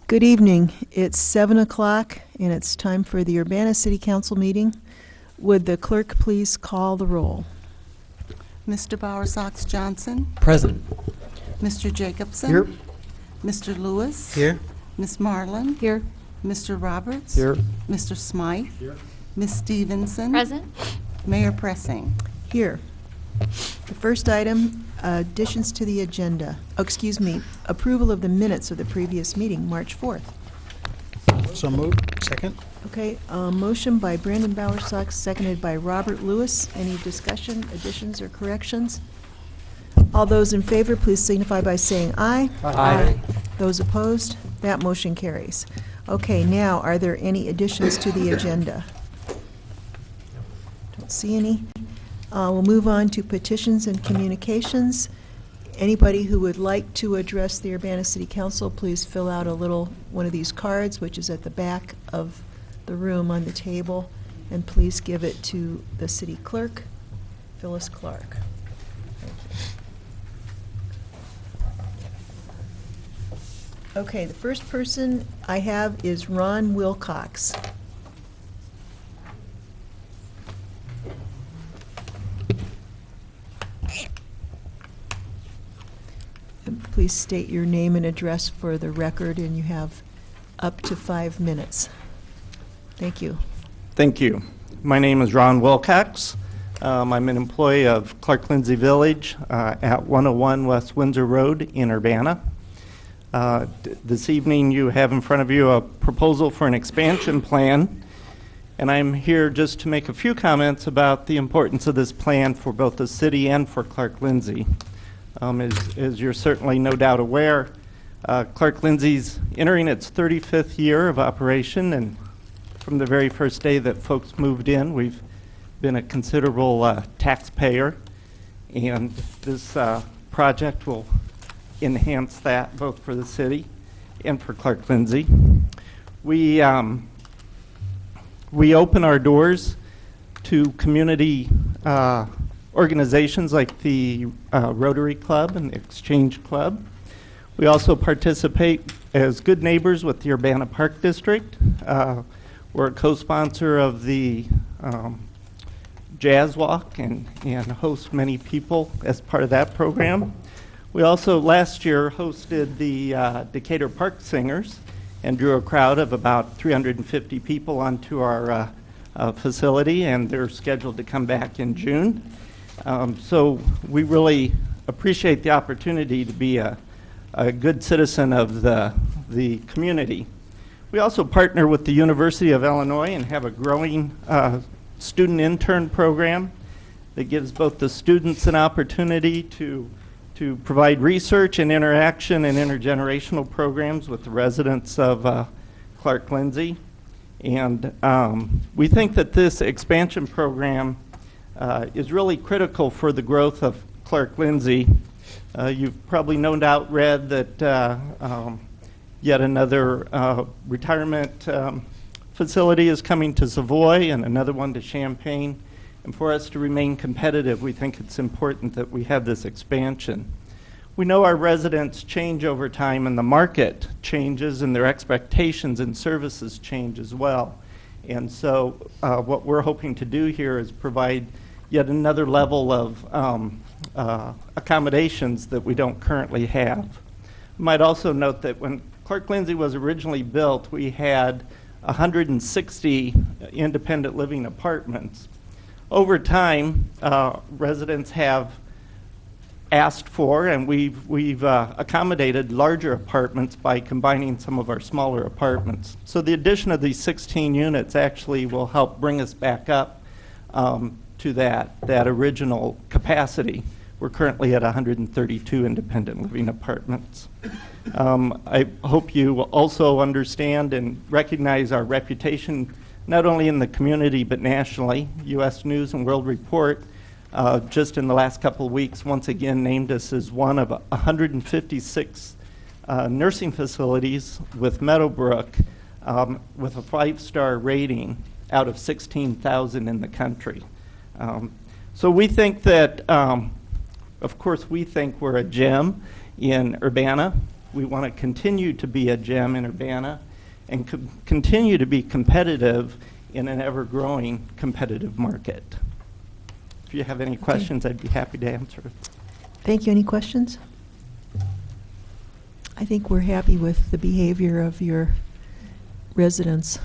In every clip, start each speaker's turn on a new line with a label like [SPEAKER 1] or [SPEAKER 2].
[SPEAKER 1] Good evening. It's 7 o'clock, and it's time for the Urbana City Council meeting. Would the clerk please call the roll?
[SPEAKER 2] Mr. Bowersox Johnson.
[SPEAKER 3] Present.
[SPEAKER 2] Mr. Jacobson.
[SPEAKER 3] Here.
[SPEAKER 2] Mr. Lewis.
[SPEAKER 3] Here.
[SPEAKER 2] Ms. Marlin.
[SPEAKER 4] Here.
[SPEAKER 2] Mr. Roberts.
[SPEAKER 3] Here.
[SPEAKER 2] Mr. Smythe.
[SPEAKER 3] Here.
[SPEAKER 2] Ms. Stevenson.
[SPEAKER 4] Present.
[SPEAKER 2] Mayor Pressing.
[SPEAKER 1] Here. The first item, additions to the agenda. Oh, excuse me, approval of the minutes of the previous meeting, March 4th.
[SPEAKER 3] So moved. Second.
[SPEAKER 1] Okay, motion by Brandon Bowersox, seconded by Robert Lewis. Any discussion, additions, or corrections? All those in favor, please signify by saying aye.
[SPEAKER 3] Aye.
[SPEAKER 1] Those opposed? That motion carries. Okay, now, are there any additions to the agenda? Don't see any. We'll move on to petitions and communications. Anybody who would like to address the Urbana City Council, please fill out one of these cards, which is at the back of the room on the table, and please give it to the city clerk, Phyllis Clark. Thank you. Okay, the first person I have is Ron Wilcox. Please state your name and address for the record, and you have up to 5 minutes. Thank you.
[SPEAKER 5] Thank you. My name is Ron Wilcox. I'm an employee of Clark Lindsay Village at 101 West Windsor Road in Urbana. This evening you have in front of you a proposal for an expansion plan, and I'm here just to make a few comments about the importance of this plan for both the city and for Clark Lindsay. As you're certainly no doubt aware, Clark Lindsay's entering its 35th year of operation, and from the very first day that folks moved in, we've been a considerable taxpayer, and this project will enhance that both for the city and for Clark Lindsay. We open our doors to community organizations like the Rotary Club and the Exchange Club. We also participate as good neighbors with the Urbana Park District. We're a co-sponsor of the Jazz Walk and host many people as part of that program. We also last year hosted the Decatur Park Singers and drew a crowd of about 350 people onto our facility, and they're scheduled to come back in June. So we really appreciate the opportunity to be a good citizen of the community. We also partner with the University of Illinois and have a growing student intern program that gives both the students an opportunity to provide research and interaction and intergenerational programs with the residents of Clark Lindsay. And we think that this expansion program is really critical for the growth of Clark Lindsay. You've probably no doubt read that yet another retirement facility is coming to Savoy and another one to Champaign. And for us to remain competitive, we think it's important that we have this expansion. We know our residents change over time, and the market changes, and their expectations and services change as well. And so what we're hoping to do here is provide yet another level of accommodations that we don't currently have. You might also note that when Clark Lindsay was originally built, we had 160 independent living apartments. Over time, residents have asked for, and we've accommodated larger apartments by combining some of our smaller apartments. So the addition of these 16 units actually will help bring us back up to that original capacity. We're currently at 132 independent living apartments. I hope you also understand and recognize our reputation, not only in the community but nationally. U.S. News and World Report just in the last couple of weeks once again named us as one of 156 nursing facilities with Meadowbrook with a 5-star rating out of 16,000 in the country. So we think that, of course, we think we're a gem in Urbana. We want to continue to be a gem in Urbana and continue to be competitive in an ever-growing competitive market. If you have any questions, I'd be happy to answer.
[SPEAKER 1] Thank you. Any questions? I think we're happy with the behavior of your residents.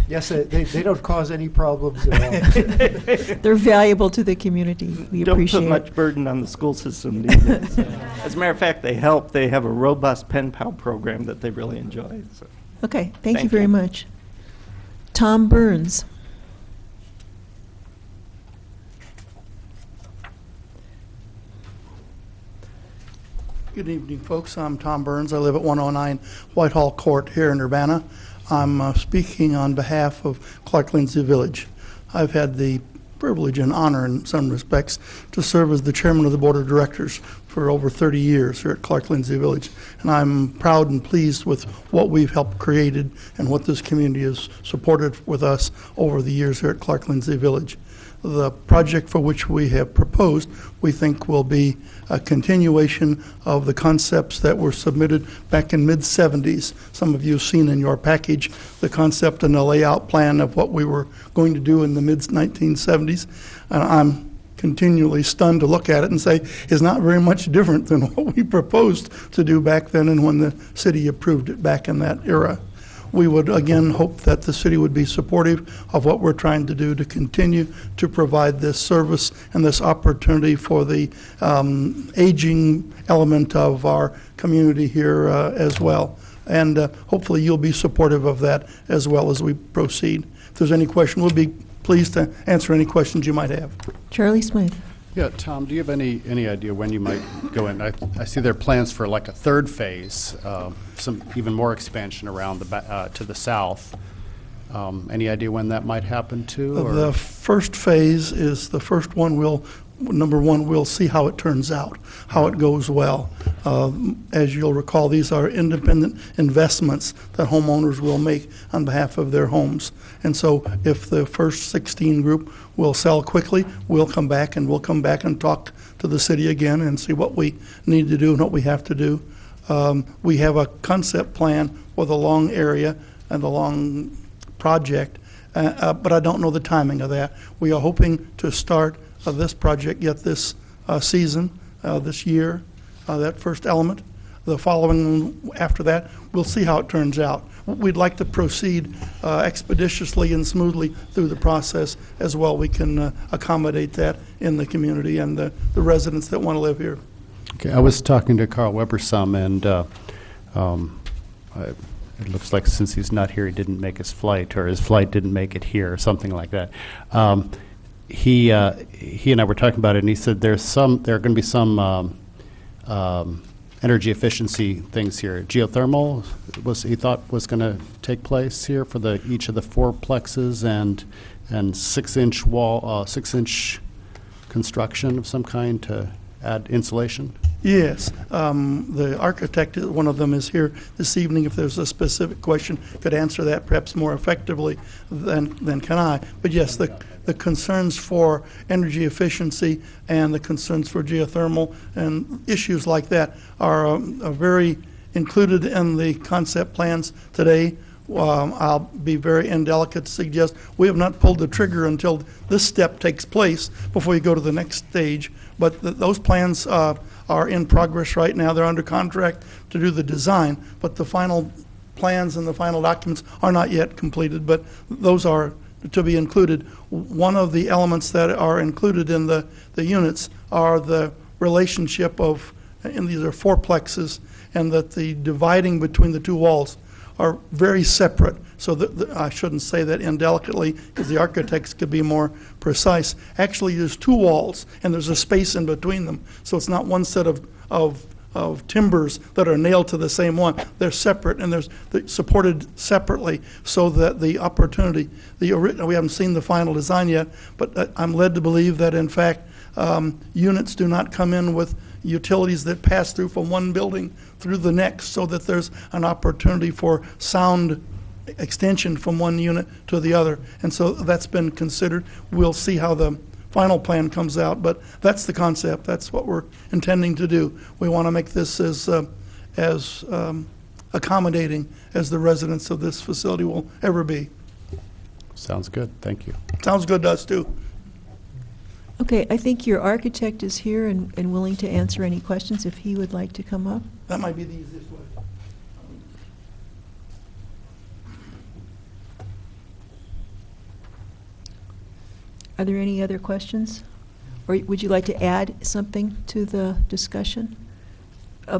[SPEAKER 4] Yes, they don't cause any problems at all.
[SPEAKER 1] They're valuable to the community. We
[SPEAKER 5] Don't
[SPEAKER 1] appreciate
[SPEAKER 5] put much burden on the school system either. So. As a matter of fact, they help. They have a robust pen pal program that they really enjoy. So.
[SPEAKER 1] Okay, thank you
[SPEAKER 5] Thank
[SPEAKER 1] very
[SPEAKER 5] you.
[SPEAKER 1] much. Tom Burns.
[SPEAKER 6] Good evening, folks. I'm Tom Burns. I live at 109 Whitehall Court here in Urbana. I'm speaking on behalf of Clark Lindsay Village. I've had the privilege and honor in some respects to serve as the chairman of the board of directors for over 30 years here at Clark Lindsay Village. And I'm proud and pleased with what we've helped created and what this community has supported with us over the years here at Clark Lindsay Village. The project for which we have proposed, we think will be a continuation of the concepts that were submitted back in mid-70s. Some of you have seen in your package the concept and the layout plan of what we were going to do in the mid-1970s. And I'm continually stunned to look at it and say is not very much different than what we proposed to do back then and when the city approved it back in that era. We would again hope that the city would be supportive of what we're trying to do to continue to provide this service and this opportunity for the aging element of our community here as well. And hopefully you'll be supportive of that as well as we proceed. If there's any question, we'll be pleased to answer any questions you might have.
[SPEAKER 1] Charlie Smythe.
[SPEAKER 7] Yeah, Tom, do you have any idea when you might go in? I see there are plans for like a third phase, some even more expansion around to the south. Any idea when that might happen too? Or?
[SPEAKER 6] The first phase is the first one. Number one, we'll see how it turns out, how it goes well. As you'll recall, these are independent investments that homeowners will make on behalf of their homes. And so if the first 16 group will sell quickly, we'll come back and talk to the city again and see what we need to do and what we have to do. We have a concept plan for the long area and the long project, but I don't know the timing of that. We are hoping to start this project yet this season, this year, that first element. The following after that, we'll see how it turns out. We'd like to proceed expeditiously and smoothly through the process as well. We can accommodate that in the community and the residents that want to live here.
[SPEAKER 7] Okay, I was talking to Carl Weber some, and it looks like since he's not here, he didn't make his flight, or his flight didn't make it here, or something like that. He and I were talking about it, and he said there are going to be some energy efficiency things here. Geothermal he thought was going to take place here for each of the fourplexes, and 6-inch wall, 6-inch construction of some kind to add insulation.
[SPEAKER 6] Yes, the architect, one of them, is here this evening. If there's a specific question, could answer that perhaps more effectively than can I. But yes, the concerns for energy efficiency and the concerns for geothermal and issues like that are very included in the concept plans today. I'll be very indelicate to suggest we have not pulled the trigger until this step takes place before you go to the next stage. But those plans are in progress right now. They're under contract to do the design, but the final plans and the final documents are not yet completed, but those are to be included. One of the elements that are included in the units are the relationship of, and these are fourplexes, and that the dividing between the two walls are very separate. So I shouldn't say that indelicately, because the architects could be more precise. Actually, there's two walls, and there's a space in between them. So it's not one set of timbers that are nailed to the same one. They're separate, and they're supported separately, so that the opportunity, we haven't seen the final design yet, but I'm led to believe that, in fact, units do not come in with utilities that pass through from one building through the next, so that there's an opportunity for sound extension from one unit to the other. And so that's been considered. We'll see how the final plan comes out. But that's the concept. That's what we're intending to do. We want to make this as accommodating as the residents of this facility will ever be.
[SPEAKER 7] Sounds good. Thank you.
[SPEAKER 6] Sounds good to us, too.
[SPEAKER 1] Okay, I think your architect is here and willing to answer any questions if he would like to come up.
[SPEAKER 6] That might be the easiest way.
[SPEAKER 1] Are there any other questions? Or would you like to add something to the discussion?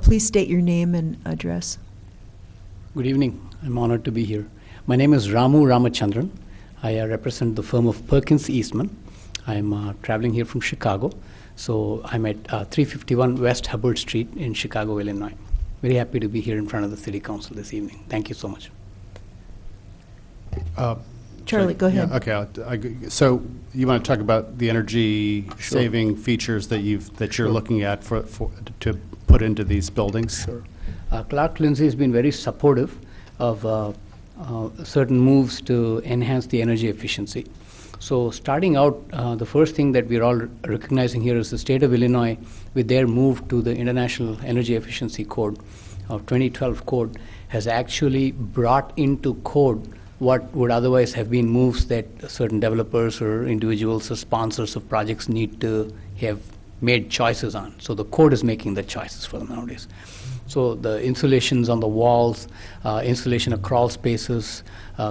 [SPEAKER 1] Please state your name and address.
[SPEAKER 8] Good evening. I'm honored to be here. My name is Ramu Ramachandran. I represent the firm of Perkins Eastman. I'm traveling here from Chicago. So I'm at 351 West Hubbard Street in Chicago, Illinois. Very happy to be here in front of the City Council this evening. Thank you so much.
[SPEAKER 1] Charlie, go ahead.
[SPEAKER 7] Yeah, okay. So you want to talk about the energy saving features that you're looking at to put into these buildings?
[SPEAKER 8] Sure. Clark Lindsay has been very supportive of certain moves to enhance the energy efficiency. So starting out, the first thing that we're all recognizing here is the state of Illinois, with their move to the International Energy Efficiency Code of 2012 code, has actually brought into code what would otherwise have been moves that certain developers or individuals or sponsors of projects need to have made choices on. So the code is making the choices for them nowadays. So the insulations on the walls, insulation of crawl spaces,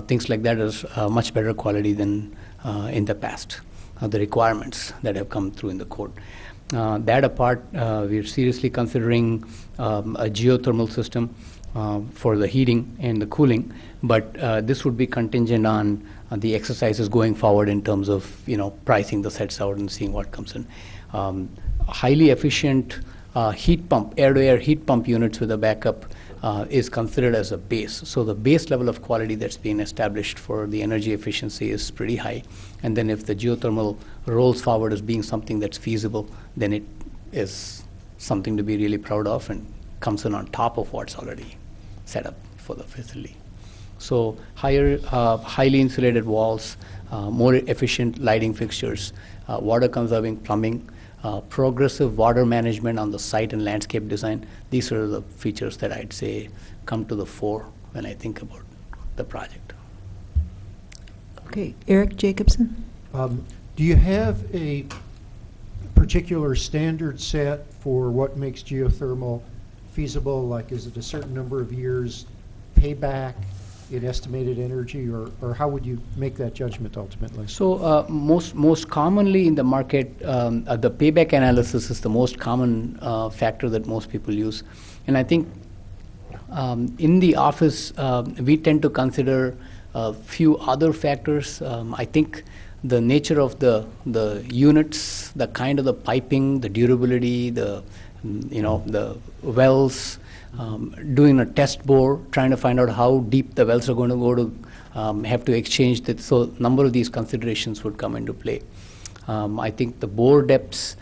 [SPEAKER 8] things like that is much better quality than in the past, the requirements that have come through in the code. That apart, we're seriously considering a geothermal system for the heating and the cooling, but this would be contingent on the exercises going forward in terms of pricing the sets out and seeing what comes in. Highly efficient heat pump, air-to-air heat pump units with a backup is considered as a base. So the base level of quality that's being established for the energy efficiency is pretty high. And then if the geothermal rolls forward as being something that's feasible, then it is something to be really proud of and comes in on top of what's already set up for the facility. So highly insulated walls, more efficient lighting fixtures, water conserving plumbing, progressive water management on the site and landscape design. These are the features that I'd say come to the fore when I think about the project.
[SPEAKER 1] Okay, Eric Jacobson?
[SPEAKER 4] Do you have a particular standard set for what makes geothermal feasible? Like, is it a certain number of years payback in estimated energy, or how would you make that judgment ultimately?
[SPEAKER 8] So most commonly in the market, the payback analysis is the most common factor that most people use. And I think in the office, we tend to consider a few other factors. I think the nature of the units, the kind of the piping, the durability, the wells, doing a test bore, trying to find out how deep the wells are going to go to have to exchange that. So a number of these considerations would come into play. I think the bore depths,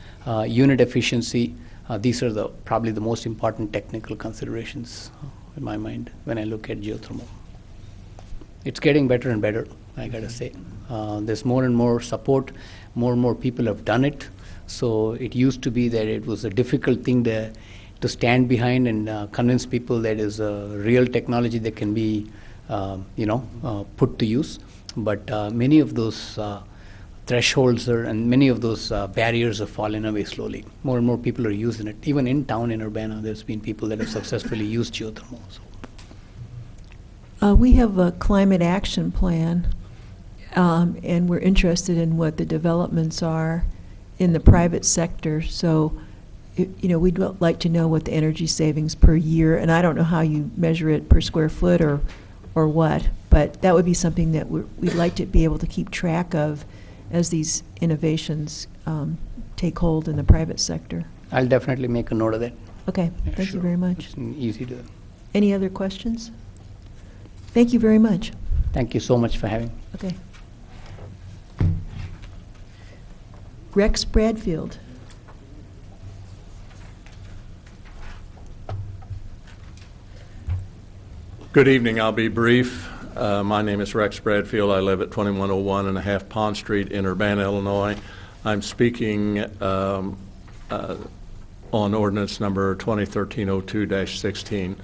[SPEAKER 8] unit efficiency, these are probably the most important technical considerations in my mind when I look at geothermal. It's getting better and better, I gotta say. There's more and more support, more and more people have done it. So it used to be that it was a difficult thing to stand behind and convince people that is a real technology that can be, put to use. But many of those thresholds and many of those barriers have fallen away slowly. More and more people are using it. Even in town in Urbana, there's been people that have successfully used geothermal. So.
[SPEAKER 1] We have a climate action plan, and we're interested in what the developments are in the private sector. So, we'd like to know what the energy savings per year, and I don't know how you measure it per square foot or what, but that would be something that we'd like to be able to keep track of as these innovations take hold in the private sector.
[SPEAKER 8] I'll definitely make a note of that.
[SPEAKER 1] Okay,
[SPEAKER 8] Yeah,
[SPEAKER 1] thank
[SPEAKER 8] sure.
[SPEAKER 1] you very much.
[SPEAKER 8] It's easy to.
[SPEAKER 1] Any other questions? Thank you very much.
[SPEAKER 8] Thank you so much for having me.
[SPEAKER 1] Okay. Rex Bradfield.
[SPEAKER 9] Good evening. I'll be brief. My name is Rex Bradfield. I live at 2101 and a half Pond Street in Urbana, Illinois. I'm speaking on ordinance number 2013-02-16.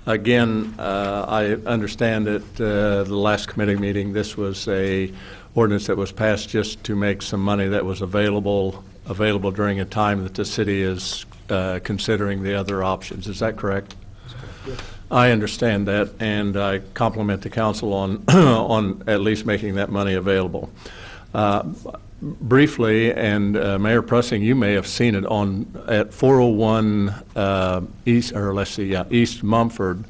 [SPEAKER 9] Again, I understand that the last committee meeting, this was a ordinance that was passed just to make some money that was available during a time that the city is considering the other options. Is that correct?
[SPEAKER 4] Yes.
[SPEAKER 9] I understand that, and I compliment the council on on at least making that money available. Briefly, and Mayor Pressing, you may have seen it at 401 East Mumford.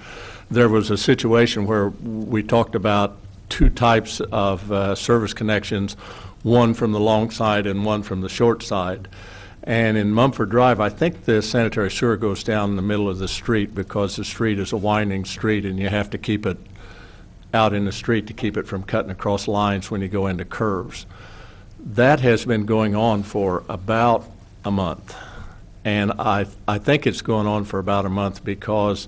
[SPEAKER 9] There was a situation where we talked about two types of service connections, one from the long side and one from the short side. And in Mumford Drive, I think the sanitary sewer goes down the middle of the street because the street is a winding street and you have to keep it out in the street to keep it from cutting across lines when you go into curves. That has been going on for about a month. And I think it's going on for about a month because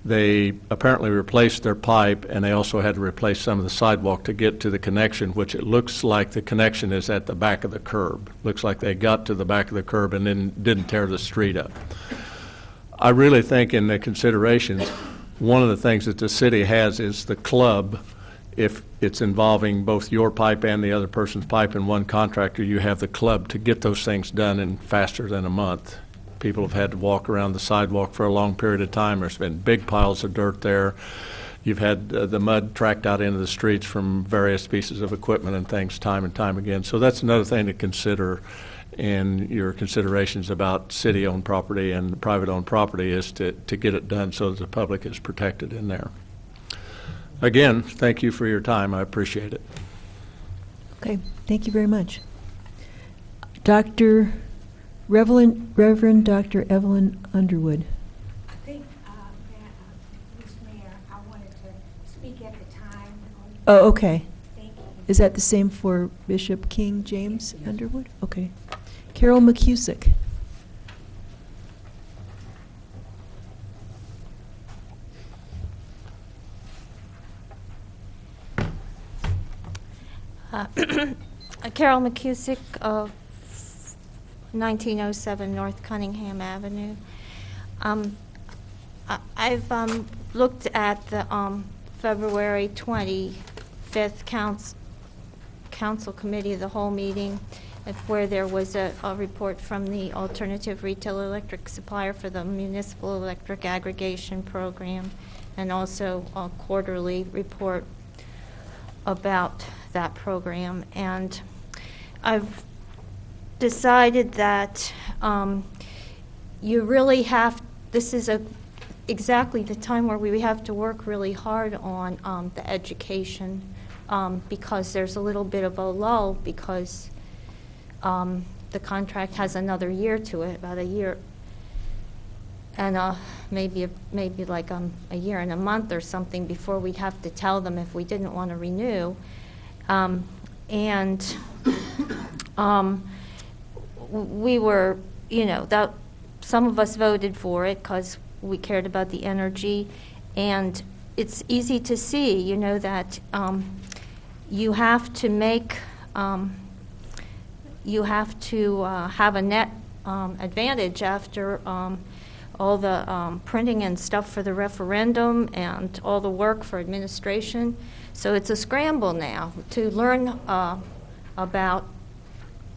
[SPEAKER 9] they apparently replaced their pipe and they also had to replace some of the sidewalk to get to the connection, which it looks like the connection is at the back of the curb. Looks like they got to the back of the curb and then didn't tear the street up. I really think in the considerations, one of the things that the city has is the club. If it's involving both your pipe and the other person's pipe in one contractor, you have the club to get those things done in faster than a month. People have had to walk around the sidewalk for a long period of time. There's been big piles of dirt there. You've had the mud tracked out into the streets from various pieces of equipment and things time and time again. So that's another thing to consider in your considerations about city-owned property and private-owned property is to get it done so that the public is protected in there. Again, thank you for your time. I appreciate it.
[SPEAKER 1] Okay, thank you very much. Reverend Dr. Evelyn Underwood.
[SPEAKER 10] I think, Mr. Mayor, I wanted to speak at the time.
[SPEAKER 1] Oh, okay.
[SPEAKER 10] Thank you.
[SPEAKER 1] Is that the same for Bishop King James Underwood? Okay. Carol McCusick.
[SPEAKER 10] Carol McCusick of 1907 North Cunningham Avenue. I've looked at the February 25th Council Committee of the whole meeting where there was a report from the Alternative Retail Electric Supplier for the Municipal Electric Aggregation Program and also a quarterly report about that program. And I've decided that you really have, this is exactly the time where we have to work really hard on the education because there's a little bit of a lull because the contract has another year to it, about a year and maybe like a year and a month or something before we'd have to tell them if we didn't want to renew. We were, that some of us voted for it because we cared about the energy, and it's easy to see, that you have to make, you have to have a net advantage after all the printing and stuff for the referendum and all the work for administration. So it's a scramble now to learn about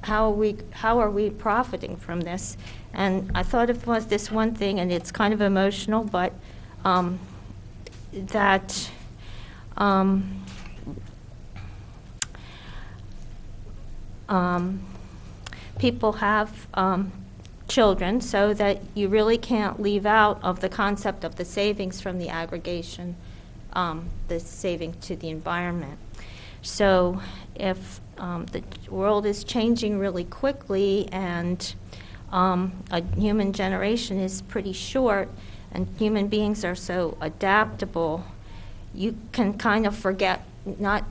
[SPEAKER 10] how are we profiting from this. And I thought it was this one thing, and it's kind of emotional, but that people have children, so that you really can't leave out of the concept of the savings from the aggregation, the saving to the environment. So if the world is changing really quickly and a human generation is pretty short and human beings are so adaptable, you can kind of forget, not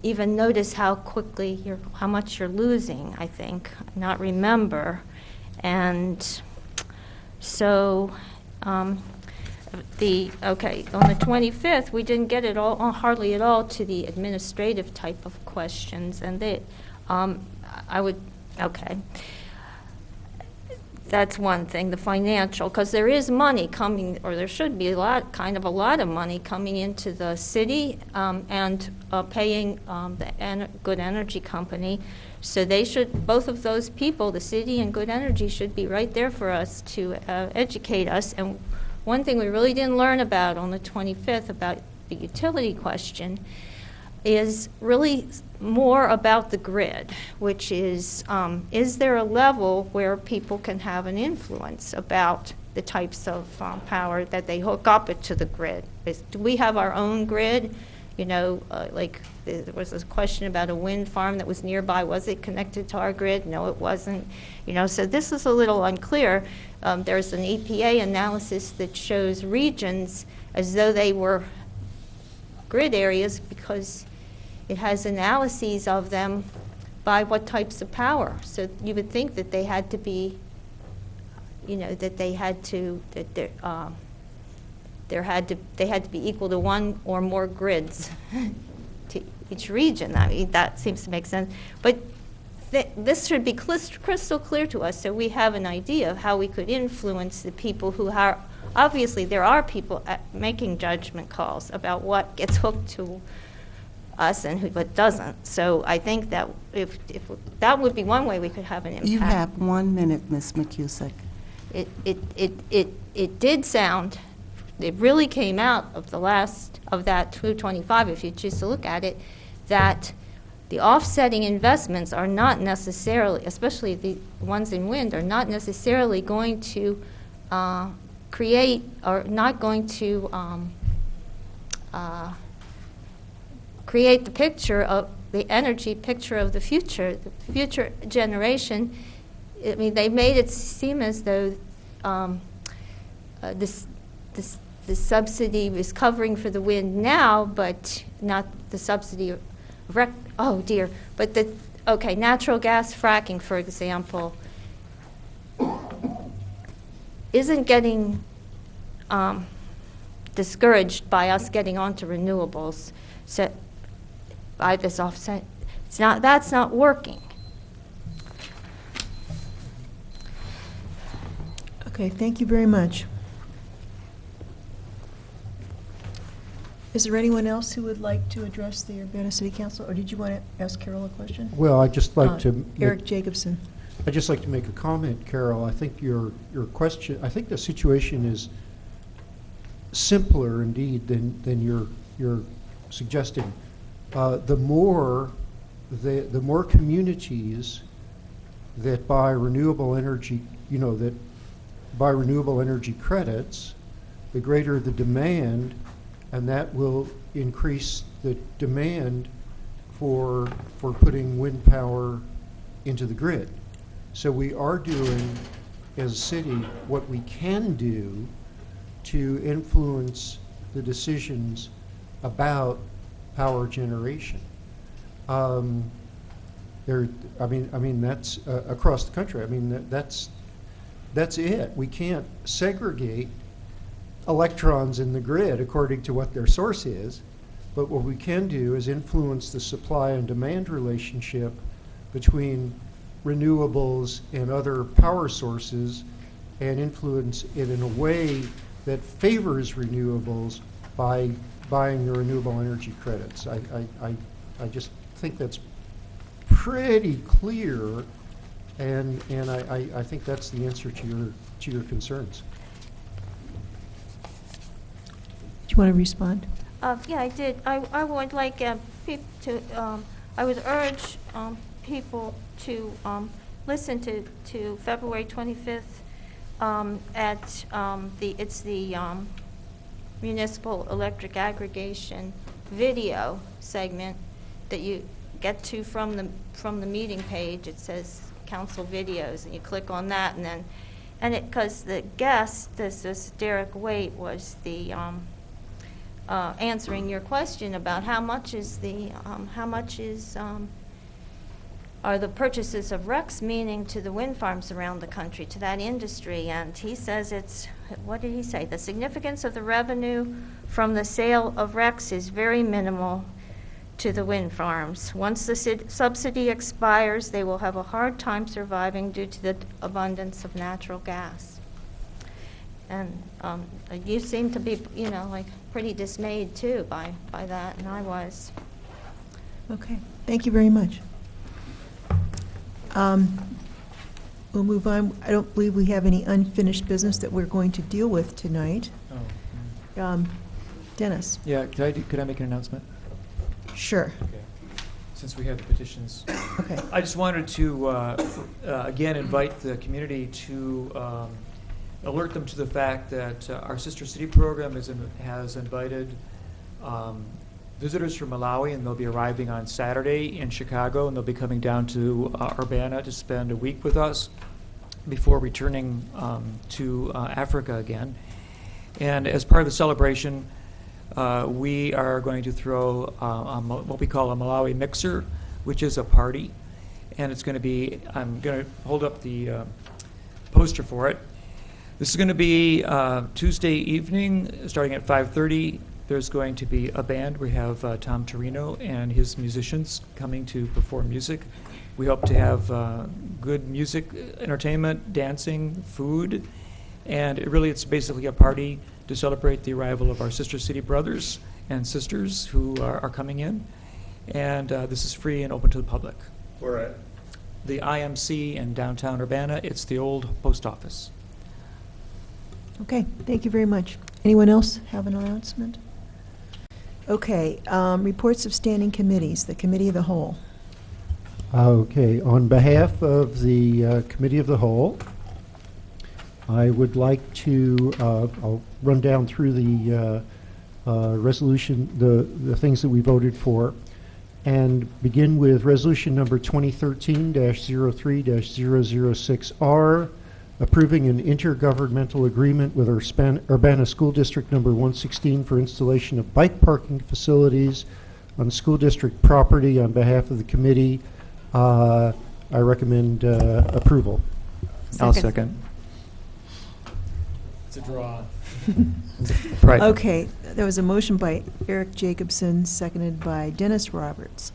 [SPEAKER 10] even notice how quickly how much you're losing, I think, not remember. And so on the 25th, we didn't get it hardly at all to the administrative type of questions, and I would Okay. That's one thing, the financial, because there is money coming, or there should be a lot of money coming into the city and paying the Good Energy Company. So they should, both of those people, the city and Good Energy, should be right there for us to educate us. And one thing we really didn't learn about on the 25th about the utility question is really more about the grid, which is there a level where people can have an influence about the types of power that they hook up it to the grid? Do we have our own grid? You know, like there was a question about a wind farm that was nearby. Was it connected to our grid? No, it wasn't. You know, so this is a little unclear. There's an EPA analysis that shows regions as though they were grid areas because it has analyses of them by what types of power. So you would think that they had to be, you know, that they had to, that they had to be equal to one or more grids to each region. I mean, that seems to make sense. But this should be crystal clear to us so we have an idea of how we could influence the people who are, obviously there are people making judgment calls about what gets hooked to us and what doesn't. So I think that if that would be one way we could have an impact.
[SPEAKER 2] You have 1 minute, Ms. McCusick.
[SPEAKER 10] It did sound, it really came out of the last of that 225, if you choose to look at it, that the offsetting investments are not necessarily, especially the ones in wind, are not necessarily going to create or not going to create the picture of the energy picture of the future generation. I mean, they made it seem as though this subsidy is covering for the wind now, but not the subsidy of natural gas fracking, for example, isn't getting discouraged by us getting onto renewables. So by this offset, that's not working.
[SPEAKER 1] Okay, thank you very much. Is there anyone else who would like to address the Urbana City Council, or did you want to ask Carol a question?
[SPEAKER 4] Well, I'd just like to
[SPEAKER 1] Eric Jacobson.
[SPEAKER 4] I'd just like to make a comment, Carol. I think your question, I think the situation is simpler indeed than you're suggesting. The more communities that buy renewable energy, that buy renewable energy credits, the greater the demand, and that will increase the demand for putting wind power into the grid. So we are doing, as a city, what we can do to influence the decisions about power generation. That's across the country. I mean, that's it. We can't segregate electrons in the grid according to what their source is, but what we can do is influence the supply and demand relationship between renewables and other power sources and influence it in a way that favors renewables by buying the renewable energy credits. I just think that's pretty clear, and I think that's the answer to your concerns.
[SPEAKER 1] Do you want to respond?
[SPEAKER 10] Yeah, I did. I would like people to. I would urge people to listen to February 25th at the Municipal Electric Aggregation video segment that you get to from the meeting page. It says Council Videos, and you click on that, and because the guest, this Derek Waite, was the answering your question about how much are the purchases of RECs meaning to the wind farms around the country, to that industry. And he says what did he say? The significance of the revenue from the sale of RECs is very minimal to the wind farms. Once the subsidy expires, they will have a hard time surviving due to the abundance of natural gas. And you seem to be, like pretty dismayed too by that, and I was.
[SPEAKER 1] Okay, thank you very much. We'll move on. I don't believe we have any unfinished business that we're going to deal with tonight. Dennis?
[SPEAKER 11] Yeah, could I make an announcement?
[SPEAKER 1] Sure.
[SPEAKER 11] Okay. Since we have the petitions.
[SPEAKER 1] Okay.
[SPEAKER 11] I just wanted to, again, invite the community to alert them to the fact that our Sister City program has invited visitors from Malawi, and they'll be arriving on Saturday in Chicago, and they'll be coming down to Urbana to spend a week with us before returning to Africa again. And as part of the celebration, we are going to throw what we call a Malawi mixer, which is a party. And it's going to be, I'm going to hold up the poster for it. This is going to be Tuesday evening, starting at 5:30. There's going to be a band. We have Tom Torino and his musicians coming to perform music. We hope to have good music, entertainment, dancing, food, and it's basically a party to celebrate the arrival of our Sister City brothers and sisters who are coming in. And this is free and open to the public.
[SPEAKER 9] Where at?
[SPEAKER 11] The IMC in downtown Urbana. It's the old post office.
[SPEAKER 1] Okay, thank you very much. Anyone else have an announcement? Okay, reports of standing committees, the Committee of the Whole.
[SPEAKER 4] Okay, on behalf of the Committee of the Whole, I would like to, I'll run down through the resolution, the things that we voted for, and begin with resolution number 2013-03-006R, approving an intergovernmental agreement with Urbana School District number 116 for installation of bike parking facilities on school district property. On behalf of the committee, I recommend approval.
[SPEAKER 11] I'll second. It's a draw.
[SPEAKER 1] Okay, there was a motion by Eric Jacobson, seconded by Dennis Roberts.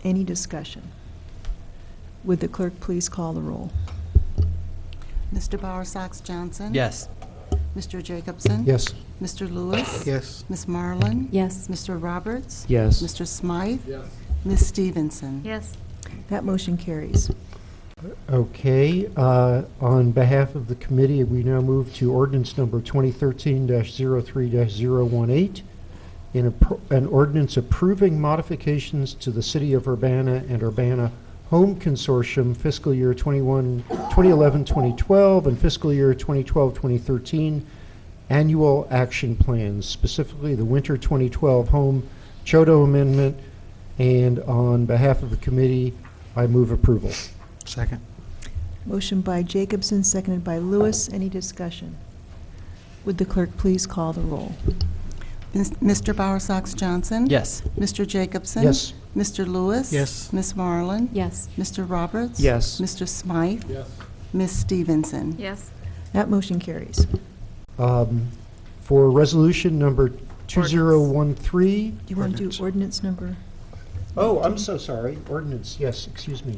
[SPEAKER 1] Any discussion? Would the clerk please call the roll?
[SPEAKER 2] Mr. Bowersox Johnson?
[SPEAKER 3] Yes.
[SPEAKER 2] Mr. Jacobson?
[SPEAKER 4] Yes.
[SPEAKER 2] Mr. Lewis?
[SPEAKER 3] Yes.
[SPEAKER 2] Ms. Marlin?
[SPEAKER 12] Yes.
[SPEAKER 2] Mr. Roberts?
[SPEAKER 11] Yes.
[SPEAKER 2] Mr. Smythe?
[SPEAKER 9] Yes.
[SPEAKER 2] Ms. Stevenson?
[SPEAKER 10] Yes.
[SPEAKER 1] That motion carries.
[SPEAKER 4] Okay, on behalf of the committee, we now move to ordinance number 2013-03-018, an ordinance approving modifications to the City of Urbana and Urbana Home Consortium fiscal year 2011-2012 and fiscal year 2012-2013 annual action plans, specifically the winter 2012 home Chodo amendment. And on behalf of the committee, I move approval.
[SPEAKER 3] Second.
[SPEAKER 1] Motion by Jacobson, seconded by Lewis. Any discussion? Would the clerk please call the roll?
[SPEAKER 2] Mr. Bowersox Johnson?
[SPEAKER 3] Yes.
[SPEAKER 2] Mr. Jacobson?
[SPEAKER 4] Yes.
[SPEAKER 2] Mr. Lewis?
[SPEAKER 3] Yes.
[SPEAKER 2] Ms. Marlin?
[SPEAKER 12] Yes.
[SPEAKER 2] Mr. Roberts?
[SPEAKER 11] Yes.
[SPEAKER 2] Mr. Smythe?
[SPEAKER 9] Yes.
[SPEAKER 2] Ms. Stevenson?
[SPEAKER 10] Yes.
[SPEAKER 1] That motion carries.
[SPEAKER 4] For resolution number 2013.
[SPEAKER 1] Do you want to do ordinance number?
[SPEAKER 4] Oh, I'm so sorry. Ordinance, yes, excuse me.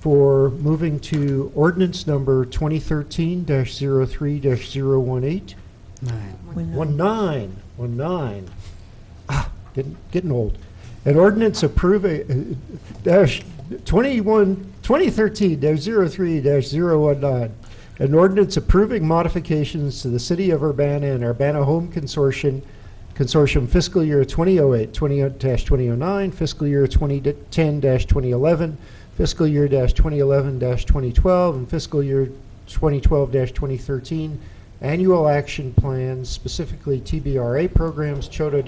[SPEAKER 4] For moving to ordinance number 2013-03-018. 19. Getting old. An ordinance approving, 2013-03-019. An ordinance approving modifications to the City of Urbana and Urbana Home Consortium fiscal year 2008-2009, fiscal year 2010-2011, fiscal year -2011-2012, and fiscal year 2012-2013 annual action plans, specifically TBRA programs, Chodo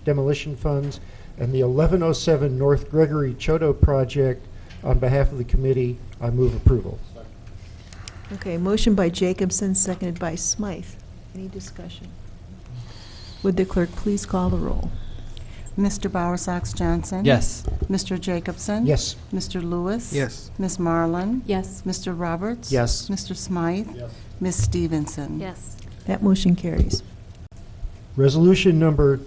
[SPEAKER 4] demolition funds, and the 1107 North Gregory Chodo project. On behalf of the committee, I move approval.
[SPEAKER 1] Okay, motion by Jacobson, seconded by Smythe. Any discussion? Would the clerk please call the roll?
[SPEAKER 2] Mr. Bowersox Johnson?
[SPEAKER 3] Yes.
[SPEAKER 2] Mr. Jacobson?
[SPEAKER 4] Yes.
[SPEAKER 2] Mr. Lewis?
[SPEAKER 3] Yes.
[SPEAKER 2] Ms. Marlin?
[SPEAKER 12] Yes.
[SPEAKER 2] Mr. Roberts?
[SPEAKER 11] Yes.
[SPEAKER 2] Mr. Smythe?
[SPEAKER 9] Yes.
[SPEAKER 2] Ms. Stevenson?
[SPEAKER 10] Yes.
[SPEAKER 1] That motion carries.
[SPEAKER 4] Resolution number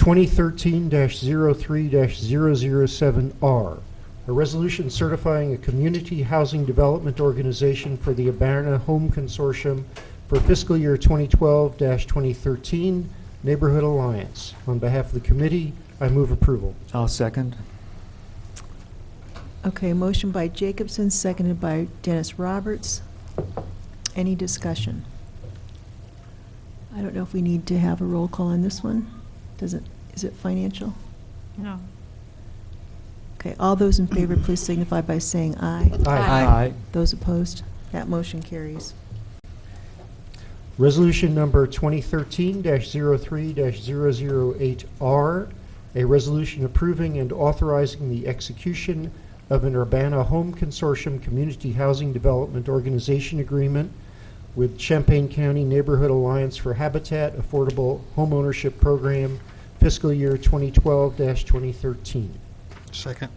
[SPEAKER 4] 2013-03-007R, a resolution certifying a community housing development organization for the Urbana Home Consortium for fiscal year 2012-2013 Neighborhood Alliance. On behalf of the committee, I move approval.
[SPEAKER 11] I'll second.
[SPEAKER 1] Okay, motion by Jacobson, seconded by Dennis Roberts. Any discussion? I don't know if we need to have a roll call on this one. Is it financial?
[SPEAKER 10] No.
[SPEAKER 1] Okay, all those in favor, please signify by saying aye.
[SPEAKER 11] Aye.
[SPEAKER 1] Those opposed? That motion carries.
[SPEAKER 4] Resolution number 2013-03-008R, a resolution approving and authorizing the execution of an Urbana Home Consortium Community Housing Development Organization agreement with Champaign County Neighborhood Alliance for Habitat Affordable Homeownership Program, fiscal year 2012-2013.
[SPEAKER 3] Second.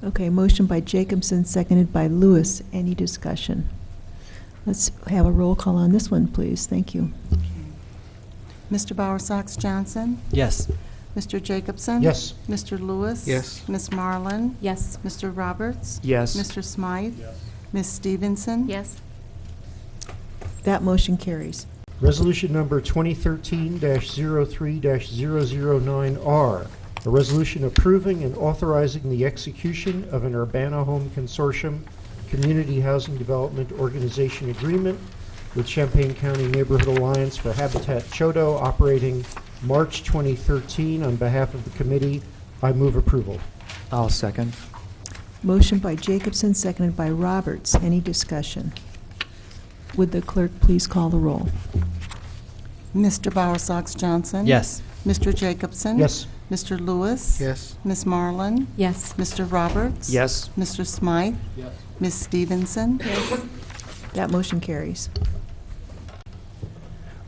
[SPEAKER 1] Okay, motion by Jacobson, seconded by Lewis. Any discussion? Let's have a roll call on this one, please. Thank you.
[SPEAKER 2] Mr. Bowersox Johnson?
[SPEAKER 3] Yes.
[SPEAKER 2] Mr. Jacobson?
[SPEAKER 4] Yes.
[SPEAKER 2] Mr. Lewis?
[SPEAKER 3] Yes.
[SPEAKER 2] Ms. Marlin?
[SPEAKER 10] Yes.
[SPEAKER 2] Mr. Roberts?
[SPEAKER 11] Yes.
[SPEAKER 2] Mr. Smythe? Yes. Ms. Stevenson?
[SPEAKER 10] Yes.
[SPEAKER 1] That motion carries.
[SPEAKER 4] Resolution number 2013-03-009R, a resolution approving and authorizing the execution of an Urbana Home Consortium Community Housing Development Organization agreement with Champaign County Neighborhood Alliance for Habitat Choteau, operating March 2013. On behalf of the committee, I move approval.
[SPEAKER 11] I'll second.
[SPEAKER 1] Motion by Jacobson, seconded by Roberts. Any discussion? Would the clerk please call the roll?
[SPEAKER 2] Mr. Bowersox Johnson?
[SPEAKER 3] Yes.
[SPEAKER 2] Mr. Jacobson?
[SPEAKER 4] Yes.
[SPEAKER 2] Mr. Lewis?
[SPEAKER 3] Yes.
[SPEAKER 2] Ms. Marlin?
[SPEAKER 10] Yes.
[SPEAKER 2] Mr. Roberts?
[SPEAKER 11] Yes.
[SPEAKER 2] Mr. Smythe?
[SPEAKER 3] Yes.
[SPEAKER 2] Ms. Stevenson?
[SPEAKER 1] That motion carries.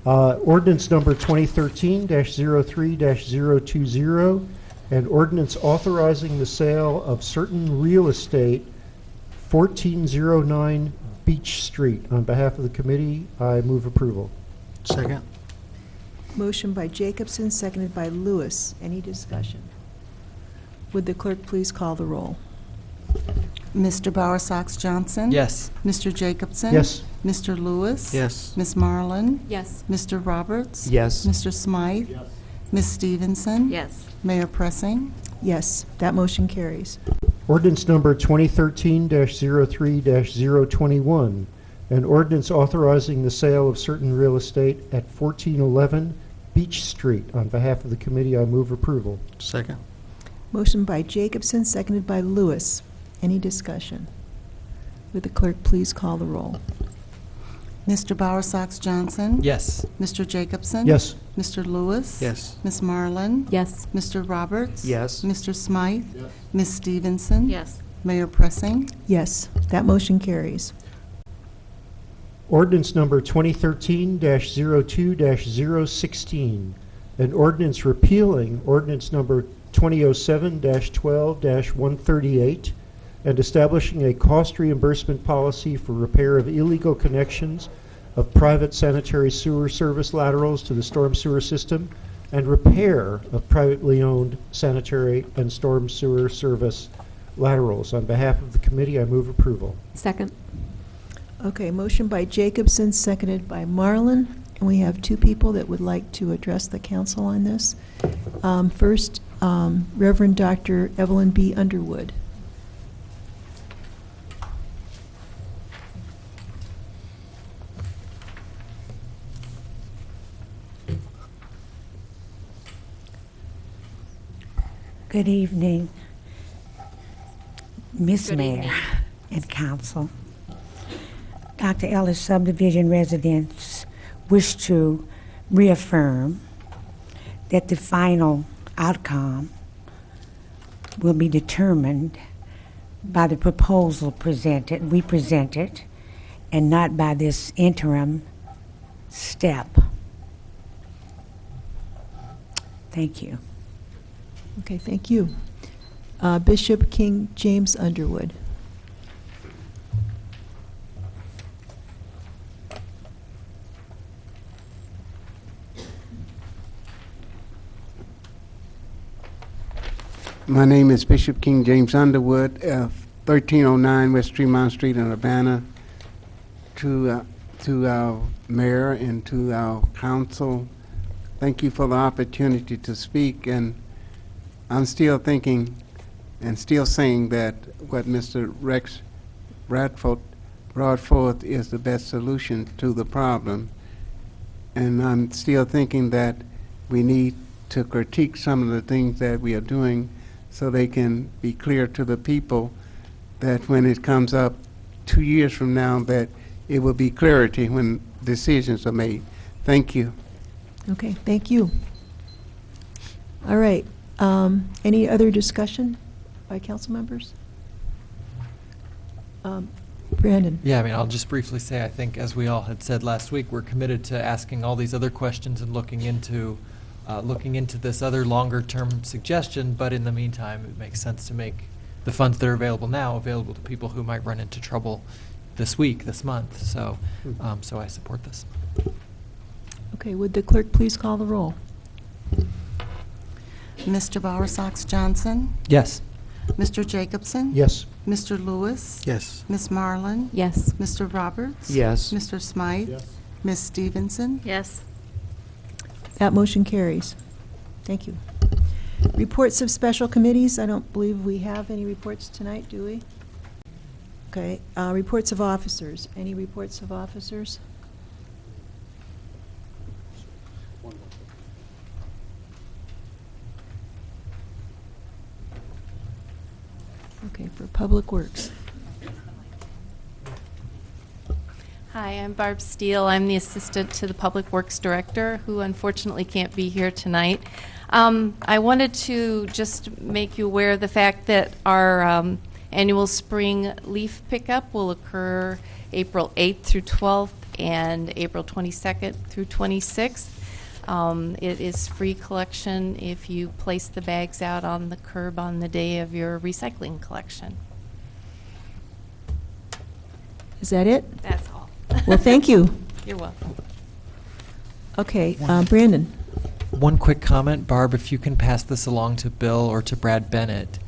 [SPEAKER 4] Ordinance number 2013-03-020, and ordinance authorizing the sale of certain real estate, 1409 Beach Street. On behalf of the committee, I move approval.
[SPEAKER 3] Second.
[SPEAKER 1] Motion by Jacobson, seconded by Lewis. Any discussion? Would the clerk please call the roll?
[SPEAKER 2] Mr. Bowersox Johnson?
[SPEAKER 3] Yes.
[SPEAKER 2] Mr. Jacobson?
[SPEAKER 4] Yes.
[SPEAKER 2] Mr. Lewis?
[SPEAKER 3] Yes.
[SPEAKER 2] Ms. Marlin?
[SPEAKER 10] Yes.
[SPEAKER 2] Mr. Roberts?
[SPEAKER 11] Yes.
[SPEAKER 2] Mr. Smythe? Yes. Ms. Stevenson?
[SPEAKER 10] Yes.
[SPEAKER 2] Mayor Pressing?
[SPEAKER 1] Yes, that motion carries.
[SPEAKER 4] Ordinance number 2013-03-021, an ordinance authorizing the sale of certain real estate at 1411 Beach Street. On behalf of the committee, I move approval.
[SPEAKER 3] Second.
[SPEAKER 1] Motion by Jacobson, seconded by Lewis. Any discussion? Would the clerk please call the roll?
[SPEAKER 2] Mr. Bowersox Johnson?
[SPEAKER 3] Yes.
[SPEAKER 2] Mr. Jacobson?
[SPEAKER 4] Yes.
[SPEAKER 2] Mr. Lewis?
[SPEAKER 3] Yes.
[SPEAKER 2] Ms. Marlin?
[SPEAKER 10] Yes.
[SPEAKER 2] Mr. Roberts?
[SPEAKER 11] Yes.
[SPEAKER 2] Mr. Smythe? Yes. Ms. Stevenson?
[SPEAKER 10] Yes.
[SPEAKER 2] Mayor Pressing?
[SPEAKER 1] Yes, that motion carries.
[SPEAKER 4] Ordinance number 2013-02-016, an ordinance repealing ordinance number 2007-12-138 and establishing a cost reimbursement policy for repair of illegal connections of private sanitary sewer service laterals to the storm sewer system and repair of privately owned sanitary and storm sewer service laterals. On behalf of the committee, I move approval.
[SPEAKER 10] Second.
[SPEAKER 1] Okay, motion by Jacobson, seconded by Marlin. And we have two people that would like to address the council on this. First, Reverend Dr. Evelyn B. Underwood.
[SPEAKER 12] Good evening, Miss
[SPEAKER 10] Good
[SPEAKER 12] Mayor
[SPEAKER 10] evening.
[SPEAKER 12] and Council. Dr. Ellis subdivision residents wish to reaffirm that the final outcome will be determined by the proposal we presented, and not by this interim step. Thank you.
[SPEAKER 1] Okay, thank you. Bishop King James Underwood.
[SPEAKER 13] My name is Bishop King James Underwood, 1309 West Tremont Street in Urbana. To our mayor and to our council, thank you for the opportunity to speak. And I'm still thinking and still saying that what Mr. Rex Bradford brought forth is the best solution to the problem. And I'm still thinking that we need to critique some of the things that we are doing so they can be clear to the people that when it comes up 2 years from now, that it will be clarity when decisions are made. Thank you.
[SPEAKER 1] Okay, thank you. All right. Any other discussion by council members? Brandon?
[SPEAKER 14] Yeah, I mean, I'll just briefly say, I think, as we all had said last week, we're committed to asking all these other questions and looking into this other longer-term suggestion, but in the meantime, it makes sense to make the funds that are available now available to people who might run into trouble this week, this month. So, so I support this.
[SPEAKER 1] Okay, would the clerk please call the roll?
[SPEAKER 2] Mr. Bowersox Johnson?
[SPEAKER 14] Yes.
[SPEAKER 2] Mr. Jacobson?
[SPEAKER 4] Yes.
[SPEAKER 2] Mr. Lewis?
[SPEAKER 3] Yes.
[SPEAKER 2] Ms. Marlin?
[SPEAKER 12] Yes.
[SPEAKER 2] Mr. Roberts?
[SPEAKER 11] Yes.
[SPEAKER 2] Mr. Smythe?
[SPEAKER 4] Yes.
[SPEAKER 2] Ms. Stevenson?
[SPEAKER 10] Yes.
[SPEAKER 1] That motion carries. Thank you. Reports of special committees. I don't believe we have any reports tonight, do we? Okay. Reports of officers. Any reports of officers? Okay, for Public Works.
[SPEAKER 15] Hi, I'm Barb Steele. I'm the assistant to the Public Works Director, who unfortunately can't be here tonight. I wanted to just make you aware of the fact that our annual spring leaf pickup will occur April 8th through 12th and April 22nd through 26th. It is free collection if you place the bags out on the curb on the day of your recycling collection.
[SPEAKER 1] Is that it?
[SPEAKER 15] That's all.
[SPEAKER 1] Well, thank you.
[SPEAKER 15] You're welcome.
[SPEAKER 1] Okay, Brandon.
[SPEAKER 14] One quick comment, Barb, if you can pass this along to Bill or to Brad Bennett.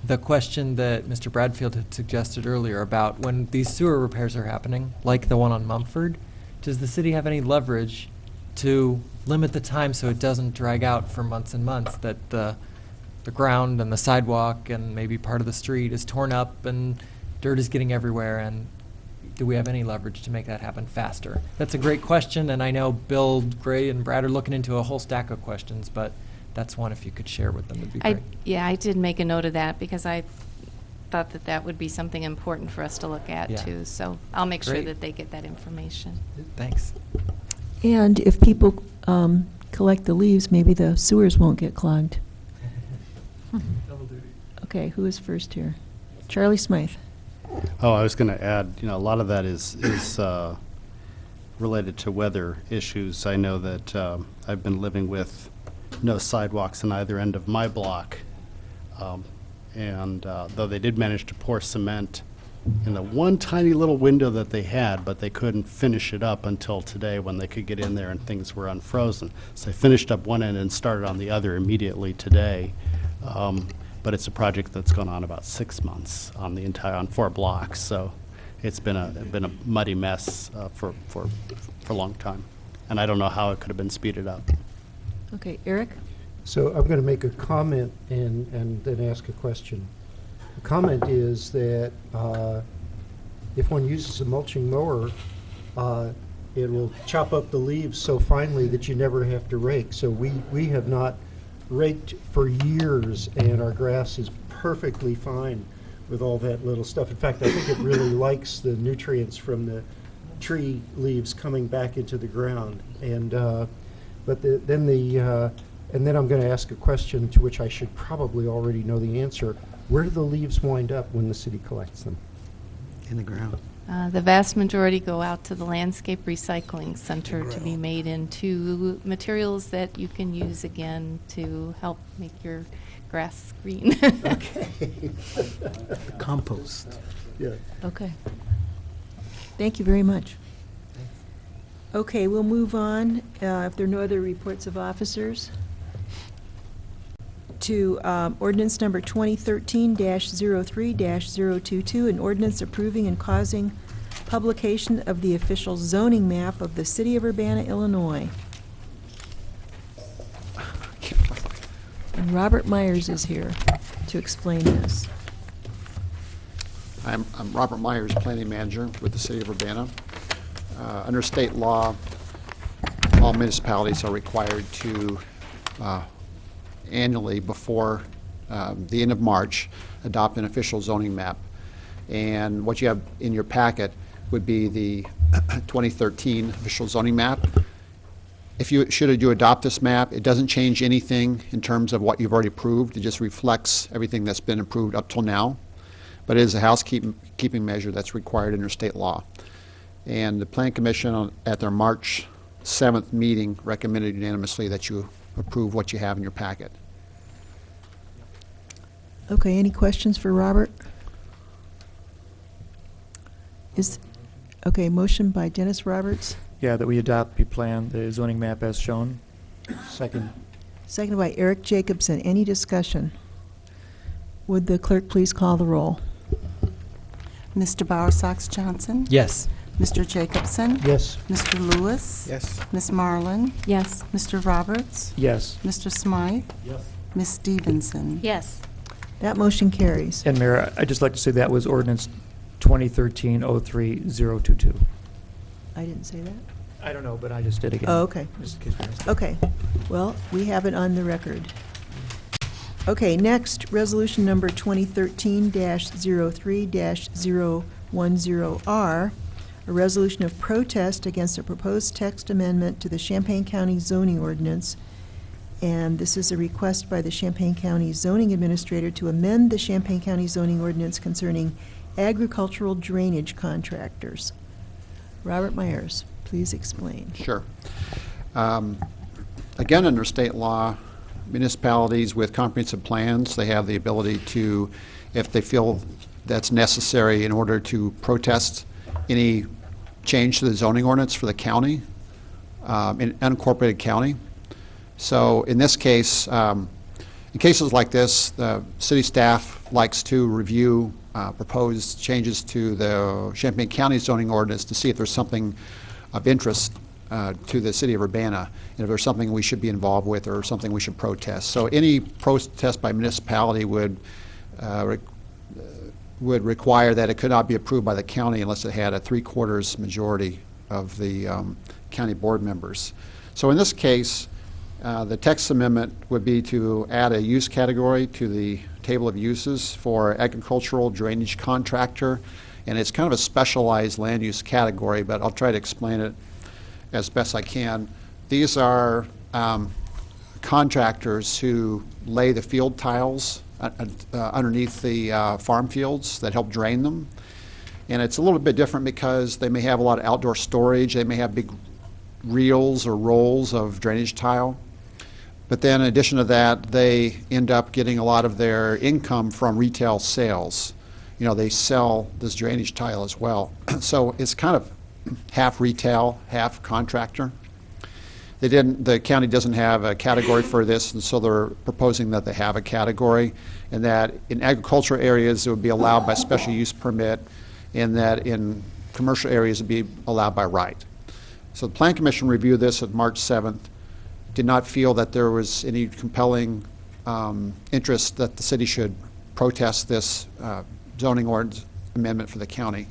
[SPEAKER 14] The question that Mr. Bradfield had suggested earlier about when these sewer repairs are happening, like the one on Mumford, does the city have any leverage to limit the time so it doesn't drag out for months and months, that the ground and the sidewalk and maybe part of the street is torn up and dirt is getting everywhere, and do we have any leverage to make that happen faster? That's a great question, and I know Bill, Gray, and Brad are looking into a whole stack of questions, but that's one if you could share with them, would be great.
[SPEAKER 15] Yeah, I did make a note of that because I thought that that would be something important for us to look at too. So I'll make sure
[SPEAKER 14] Great.
[SPEAKER 15] that they get that information.
[SPEAKER 14] Thanks.
[SPEAKER 1] And if people collect the leaves, maybe the sewers won't get clogged.
[SPEAKER 14] Double duty.
[SPEAKER 1] Okay, who is first here? Charlie Smythe.
[SPEAKER 7] Oh, I was going to add, a lot of that is related to weather issues. I know that I've been living with no sidewalks on either end of my block. And though they did manage to pour cement in the one tiny little window that they had, but they couldn't finish it up until today when they could get in there and things were unfrozen. So they finished up one end and started on the other immediately today. But it's a project that's gone on about 6 months on 4 blocks. So it's been a muddy mess for a long time. And I don't know how it could have been speeded up.
[SPEAKER 1] Okay, Eric?
[SPEAKER 4] So I'm going to make a comment and then ask a question. The comment is that if one uses a mulching mower, it will chop up the leaves so finely that you never have to rake. So we have not raked for years, and our grass is perfectly fine with all that little stuff. In fact, I think it really likes the nutrients from the tree leaves coming back into the ground. And and then I'm going to ask a question to which I should probably already know the answer. Where do the leaves wind up when the city collects them?
[SPEAKER 3] In the ground.
[SPEAKER 15] The vast majority go out to the Landscape Recycling Center to be made into materials that you can use again to help make your grass green.
[SPEAKER 4] Okay.
[SPEAKER 3] Compost.
[SPEAKER 4] Yeah.
[SPEAKER 1] Okay. Thank you very much. Okay, we'll move on. If there are no other reports of officers. to ordinance number 2013-03-022, an ordinance approving and causing publication of the official zoning map of the city of Urbana, Illinois. And Robert Myers is here to explain this.
[SPEAKER 16] I'm Robert Myers, Planning Manager with the City of Urbana. Under state law, all municipalities are required to annually, before the end of March, adopt an official zoning map. And what you have in your packet would be the 2013 official zoning map. If you adopt this map, it doesn't change anything in terms of what you've already approved. It just reflects everything that's been approved up till now. But it is a housekeeping measure that's required under state law. And the Plan Commission at their March 7th meeting recommended unanimously that you approve what you have in your packet.
[SPEAKER 1] Okay, any questions for Robert? Okay, motion by Dennis Roberts.
[SPEAKER 11] Yeah, that we adopt the plan, the zoning map as shown.
[SPEAKER 4] Second.
[SPEAKER 1] Seconded by Eric Jacobson. Any discussion? Would the clerk please call the roll?
[SPEAKER 2] Mr. Bowersox Johnson?
[SPEAKER 14] Yes.
[SPEAKER 2] Mr. Jacobson?
[SPEAKER 3] Yes.
[SPEAKER 2] Mr. Lewis?
[SPEAKER 3] Yes.
[SPEAKER 2] Ms. Marlin?
[SPEAKER 12] Yes.
[SPEAKER 2] Mr. Roberts?
[SPEAKER 11] Yes.
[SPEAKER 2] Mr. Smythe?
[SPEAKER 3] Yes.
[SPEAKER 2] Ms. Stevenson?
[SPEAKER 10] Yes.
[SPEAKER 1] That motion carries.
[SPEAKER 11] And Mayor, I'd just like to say that was ordinance 2013-03-022.
[SPEAKER 1] I didn't say that?
[SPEAKER 11] I don't know, but I just did again.
[SPEAKER 1] Oh, okay.
[SPEAKER 11] Just in case we missed it.
[SPEAKER 1] Okay. Well, we have it on the record. Okay, next, resolution number 2013-03-010R, a resolution of protest against a proposed text amendment to the Champaign County zoning ordinance. And this is a request by the Champaign County zoning administrator to amend the Champaign County zoning ordinance concerning agricultural drainage contractors. Robert Myers, please explain.
[SPEAKER 16] Sure. Again, under state law, municipalities with comprehensive plans, they have the ability to, if they feel that's necessary in order to protest any change to the zoning ordinance for the county, in unincorporated county. So in this case, in cases like this, the city staff likes to review proposed changes to the Champaign County zoning ordinance to see if there's something of interest to the city of Urbana, and if there's something we should be involved with or something we should protest. So any protest by municipality would require that it could not be approved by the county unless it had a 3/4 majority of the county board members. So in this case, the text amendment would be to add a use category to the table of uses for agricultural drainage contractor, and it's kind of a specialized land use category, but I'll try to explain it as best I can. These are contractors who lay the field tiles underneath the farm fields that help drain them. And it's a little bit different because they may have a lot of outdoor storage. They may have big reels or rolls of drainage tile. But then in addition to that, they end up getting a lot of their income from retail sales. You know, they sell this drainage tile as well. So it's kind of half retail, half contractor. The county doesn't have a category for this, and so they're proposing that they have a category, and that in agricultural areas it would be allowed by special use permit, and that in commercial areas it would be allowed by right. So the Plan Commission reviewed this at March 7th, did not feel that there was any compelling interest that the city should protest this zoning ordinance amendment for the county,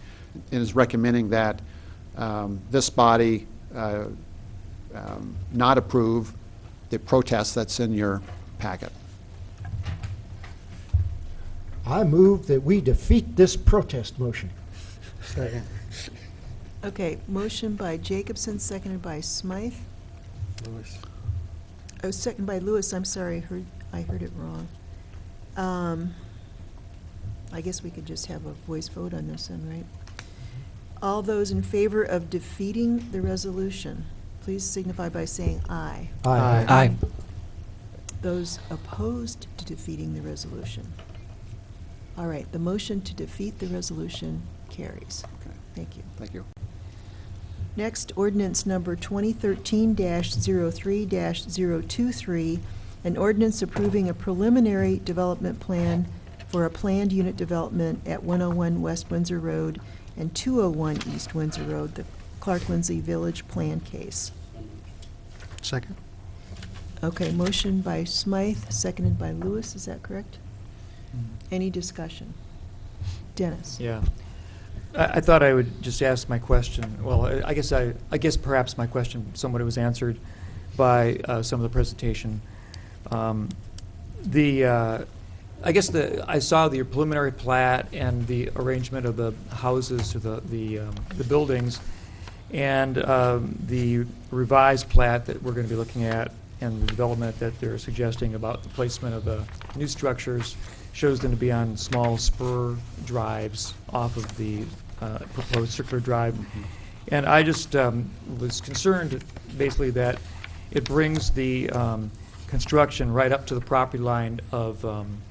[SPEAKER 16] and is recommending that this body not approve the protest that's in your packet.
[SPEAKER 3] I move that we defeat this protest motion.
[SPEAKER 4] Second.
[SPEAKER 1] Okay, motion by Jacobson, seconded by Smythe.
[SPEAKER 3] Lewis.
[SPEAKER 1] Oh, second by Lewis, I'm sorry, I heard it wrong. I guess we could just have a voice vote on this then, right? All those in favor of defeating the resolution, please signify by saying aye.
[SPEAKER 3] Aye.
[SPEAKER 14] Aye.
[SPEAKER 1] Those opposed to defeating the resolution. All right, the motion to defeat the resolution carries.
[SPEAKER 16] Okay.
[SPEAKER 1] Thank you.
[SPEAKER 16] Thank you.
[SPEAKER 1] Next, ordinance number 2013-03-023, An ordinance approving a preliminary development plan for a planned unit development at 101 West Windsor Road and 201 East Windsor Road, the Clark Lindsay Village Plan case.
[SPEAKER 3] Second.
[SPEAKER 1] Okay, motion by Smythe, seconded by Lewis, is that correct? Any discussion? Dennis?
[SPEAKER 11] Yeah. I thought I would just ask my question. Well, I guess perhaps my question somewhat was answered by some of the presentation. I guess I saw the preliminary plat and the arrangement of the houses or the buildings, and the revised plat that we're going to be looking at and the development that they're suggesting about the placement of the new structures shows them to be on small spur drives off of the proposed circular drive. And I just was concerned basically that it brings the construction right up to the property line of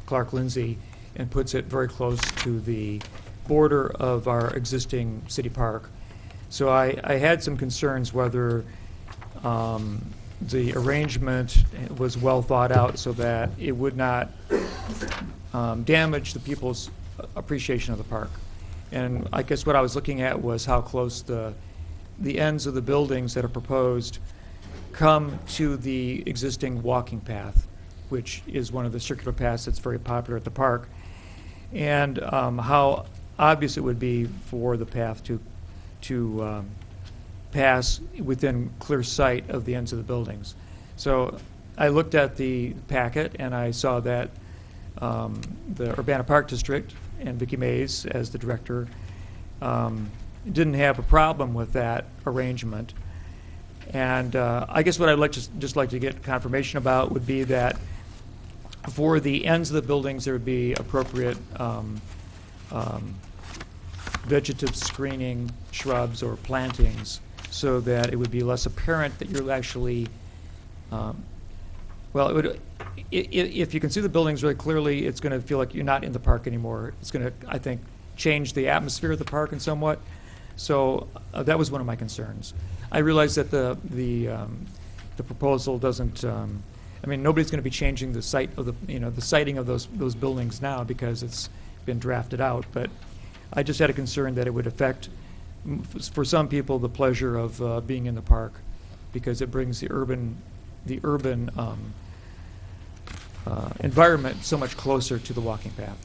[SPEAKER 11] Clark Lindsay and puts it very close to the border of our existing city park. So I had some concerns whether the arrangement was well thought out so that it would not damage the people's appreciation of the park. And I guess what I was looking at was how close the ends of the buildings that are proposed come to the existing walking path, which is one of the circular paths that's very popular at the park, and how obvious it would be for the path to pass within clear sight of the ends of the buildings. So I looked at the packet and I saw that the Urbana Park District and Vicki Mays as the director didn't have a problem with that arrangement. And I guess what I'd just like to get confirmation about would be that for the ends of the buildings there would be appropriate vegetative screening, shrubs or plantings, so that it would be less apparent that you're actually, if you can see the buildings really clearly, it's going to feel like you're not in the park anymore. It's going to, I think, change the atmosphere of the park in somewhat. So that was one of my concerns. I realize that the proposal doesn't. I mean, nobody's going to be changing the site of the siting of those buildings now because it's been drafted out. But I just had a concern that it would affect, for some people, the pleasure of being in the park, because it brings the urban environment so much closer to the walking path.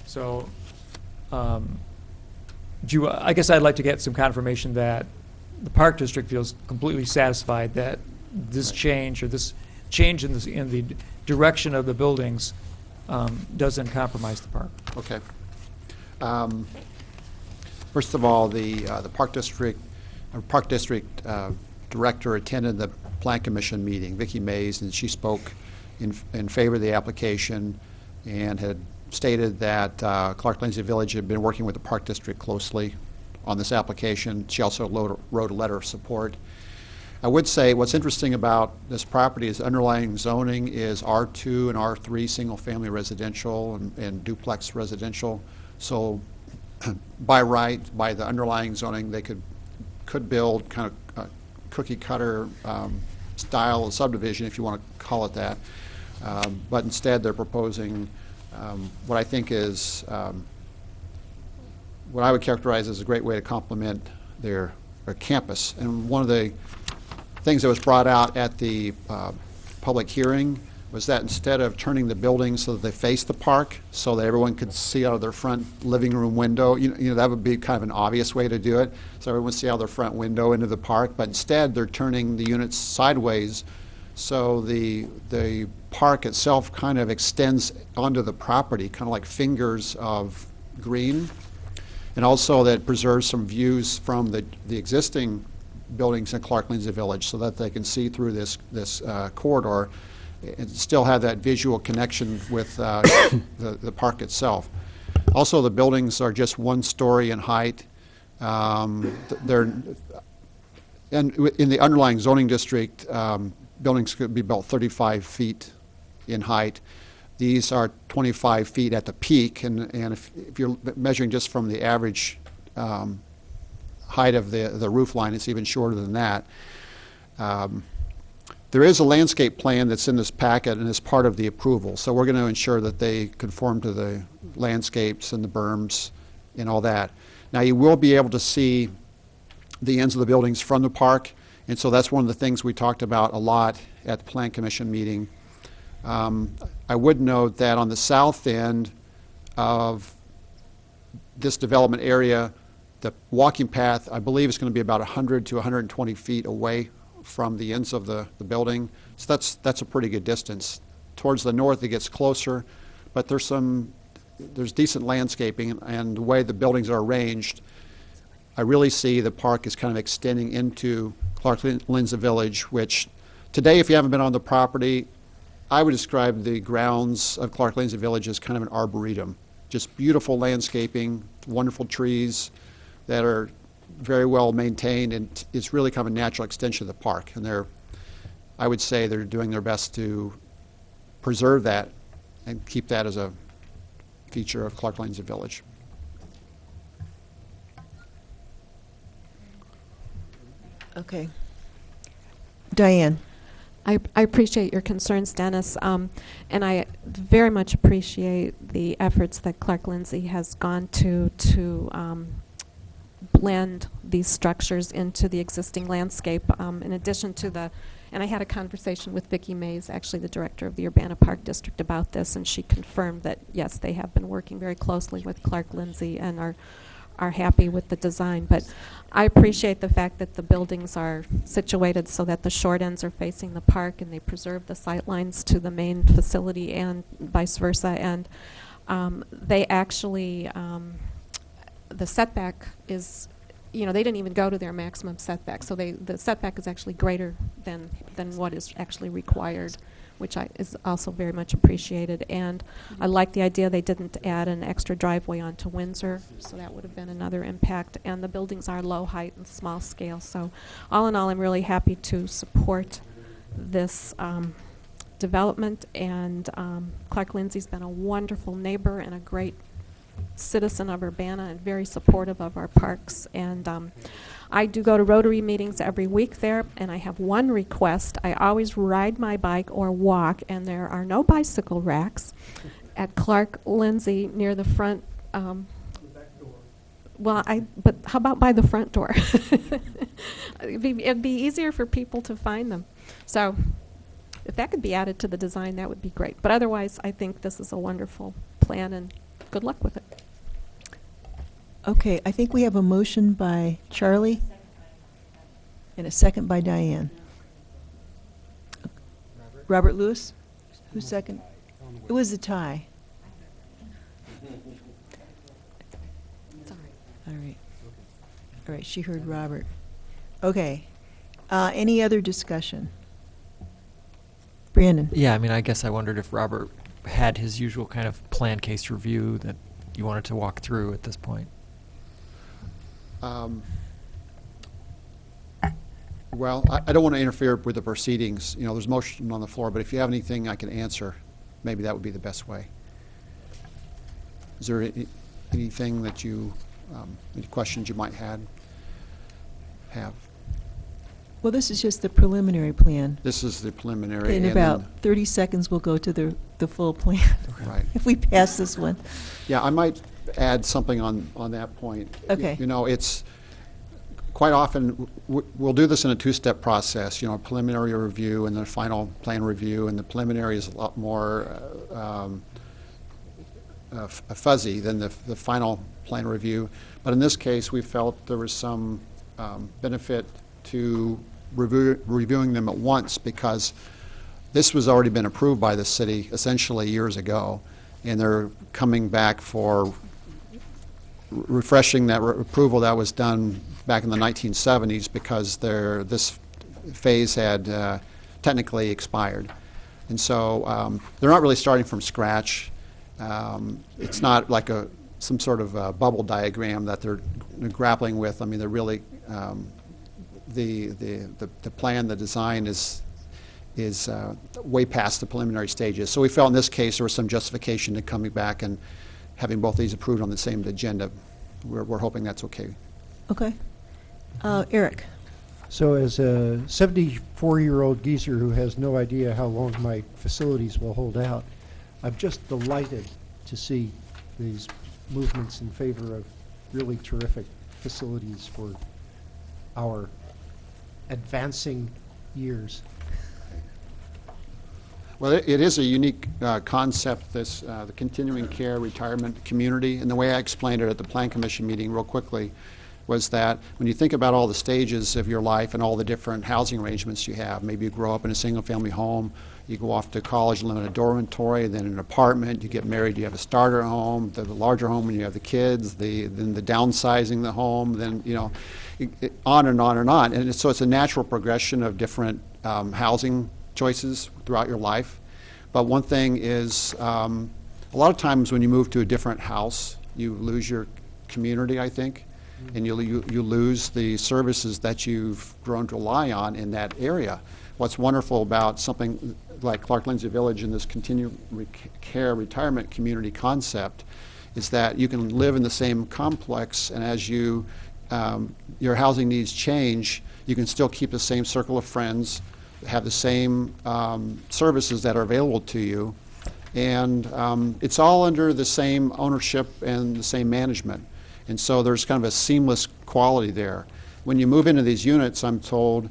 [SPEAKER 11] So, I guess I'd like to get some confirmation that the Park District feels completely satisfied that this change or this change in the direction of the buildings doesn't compromise the park.
[SPEAKER 16] Okay. First of all, the Park District director attended the Plan Commission meeting, Vicki Mays, and she spoke in favor of the application and had stated that Clark Lindsay Village had been working with the Park District closely on this application. She also wrote a letter of support. I would say what's interesting about this property is underlying zoning is R2 and R3 single-family residential and duplex residential. So by right, by the underlying zoning, they could build kind of cookie-cutter style of subdivision, if you want to call it that. But instead, they're proposing what I think is what I would characterize as a great way to complement their campus. And one of the things that was brought out at the public hearing was that instead of turning the buildings so that they face the park, so that everyone could see out of their front living room window, you know that would be kind of an obvious way to do it, so everyone would see out of their front window into the park. But instead, they're turning the units sideways, so the park itself kind of extends onto the property, kind of like fingers of green, and also that preserves some views from the existing buildings in Clark Lindsay Village, so that they can see through this corridor and still have that visual connection with the park itself. Also, the buildings are just 1 story in height. They're and in the underlying zoning district, buildings could be about 35 feet in height. These are 25 feet at the peak, and if you're measuring just from the average height of the roof line, it's even shorter than that. There is a landscape plan that's in this packet and is part of the approval, so we're going to ensure that they conform to the landscapes and the berms and all that. Now, you will be able to see the ends of the buildings from the park, and so that's one of the things we talked about a lot at the Plan Commission meeting. I would note that on the south end of this development area, the walking path, I believe, is going to be about 100 to 120 feet away from the ends of the building. So that's a pretty good distance. Towards the north, it gets closer, but there's decent landscaping, and the way the buildings are arranged, I really see the park is kind of extending into Clark-Lindsay Village, which today, if you haven't been on the property, I would describe the grounds of Clark-Lindsay Village as kind of an arboretum. Just beautiful landscaping, wonderful trees that are very well maintained, and it's really kind of a natural extension of the park. And I would say they're doing their best to preserve that and keep that as a feature of Clark-Lindsay Village.
[SPEAKER 1] Okay. Diane.
[SPEAKER 17] I appreciate your concerns, Dennis, and I very much appreciate the efforts that Clark-Lindsay has gone to blend these structures into the existing landscape. In addition to and I had a conversation with Vicki Mays, actually the director of the Urbana Park District, about this, and she confirmed that, yes, they have been working very closely with Clark-Lindsay and are happy with the design. But I appreciate the fact that the buildings are situated so that the short ends are facing the park and they preserve the sight lines to the main facility and vice versa. And they actually, the setback is, they didn't even go to their maximum setback. So the setback is actually greater than what is actually required, which is also very much appreciated. And I like the idea they didn't add an extra driveway onto Windsor, so that would have been another impact. And the buildings are low height and small scale. So all in all, I'm really happy to support this development. And Clark-Lindsay's been a wonderful neighbor and a great citizen of Urbana and very supportive of our parks. And I do go to Rotary meetings every week there, and I have one request. I always ride my bike or walk, and there are no bicycle racks at Clark-Lindsay near the front. Well, but how about by the front door? It'd be easier for people to find them. So if that could be added to the design, that would be great. But otherwise, I think this is a wonderful plan, and good luck with it.
[SPEAKER 1] Okay, I think we have a motion by Charlie and a second by Diane. Robert Lewis? Who's second? It was a tie. All right. All right, she heard Robert. Okay. Any other discussion? Brandon?
[SPEAKER 14] Yeah, I guess I wondered if Robert had his usual kind of plan case review that you wanted to walk through at this point.
[SPEAKER 16] Well, I don't want to interfere with the proceedings. There's motion on the floor, but if you have anything I can answer, maybe that would be the best way. Is there anything that any questions you might have?
[SPEAKER 1] Well, this is just the preliminary plan.
[SPEAKER 16] This is the preliminary.
[SPEAKER 1] In about 30 seconds, we'll go to the full plan.
[SPEAKER 16] Right.
[SPEAKER 1] If we pass this one.
[SPEAKER 16] Yeah, I might add something on that point.
[SPEAKER 1] Okay.
[SPEAKER 16] It's quite often, we'll do this in a two-step process, a preliminary review and the final plan review, and the preliminary is a lot more fuzzy than the final plan review. But in this case, we felt there was some benefit to reviewing them at once, because this was already been approved by the city essentially years ago, and they're coming back for refreshing that approval that was done back in the 1970s, because this phase had technically expired. And so they're not really starting from scratch. It's not like some sort of bubble diagram that they're grappling with. They're really the plan, the design is way past the preliminary stages. So we felt in this case there was some justification to coming back and having both these approved on the same agenda. We're hoping that's okay.
[SPEAKER 1] Okay. Eric?
[SPEAKER 4] So as a 74-year-old geezer who has no idea how long my facilities will hold out, I'm just delighted to see these movements in favor of really terrific facilities for our advancing years.
[SPEAKER 16] Well, it is a unique concept, this the continuing care retirement community. And the way I explained it at the Plan Commission meeting real quickly was that when you think about all the stages of your life and all the different housing arrangements you have, maybe you grow up in a single-family home, you go off to college, live in a dormitory, then an apartment, you get married, you have a starter home, the larger home when you have the kids, then the downsizing the home, then, you know, on and on and on. And so it's a natural progression of different housing choices throughout your life. But one thing is, a lot of times when you move to a different house, you lose your community, I think, and you lose the services that you've grown to rely on in that area. What's wonderful about something like Clark Lindsay Village and this continuing care retirement community concept is that you can live in the same complex, and as your housing needs change, you can still keep the same circle of friends, have the same services that are available to you, and it's all under the same ownership and the same management. And so there's kind of a seamless quality there. When you move into these units, I'm told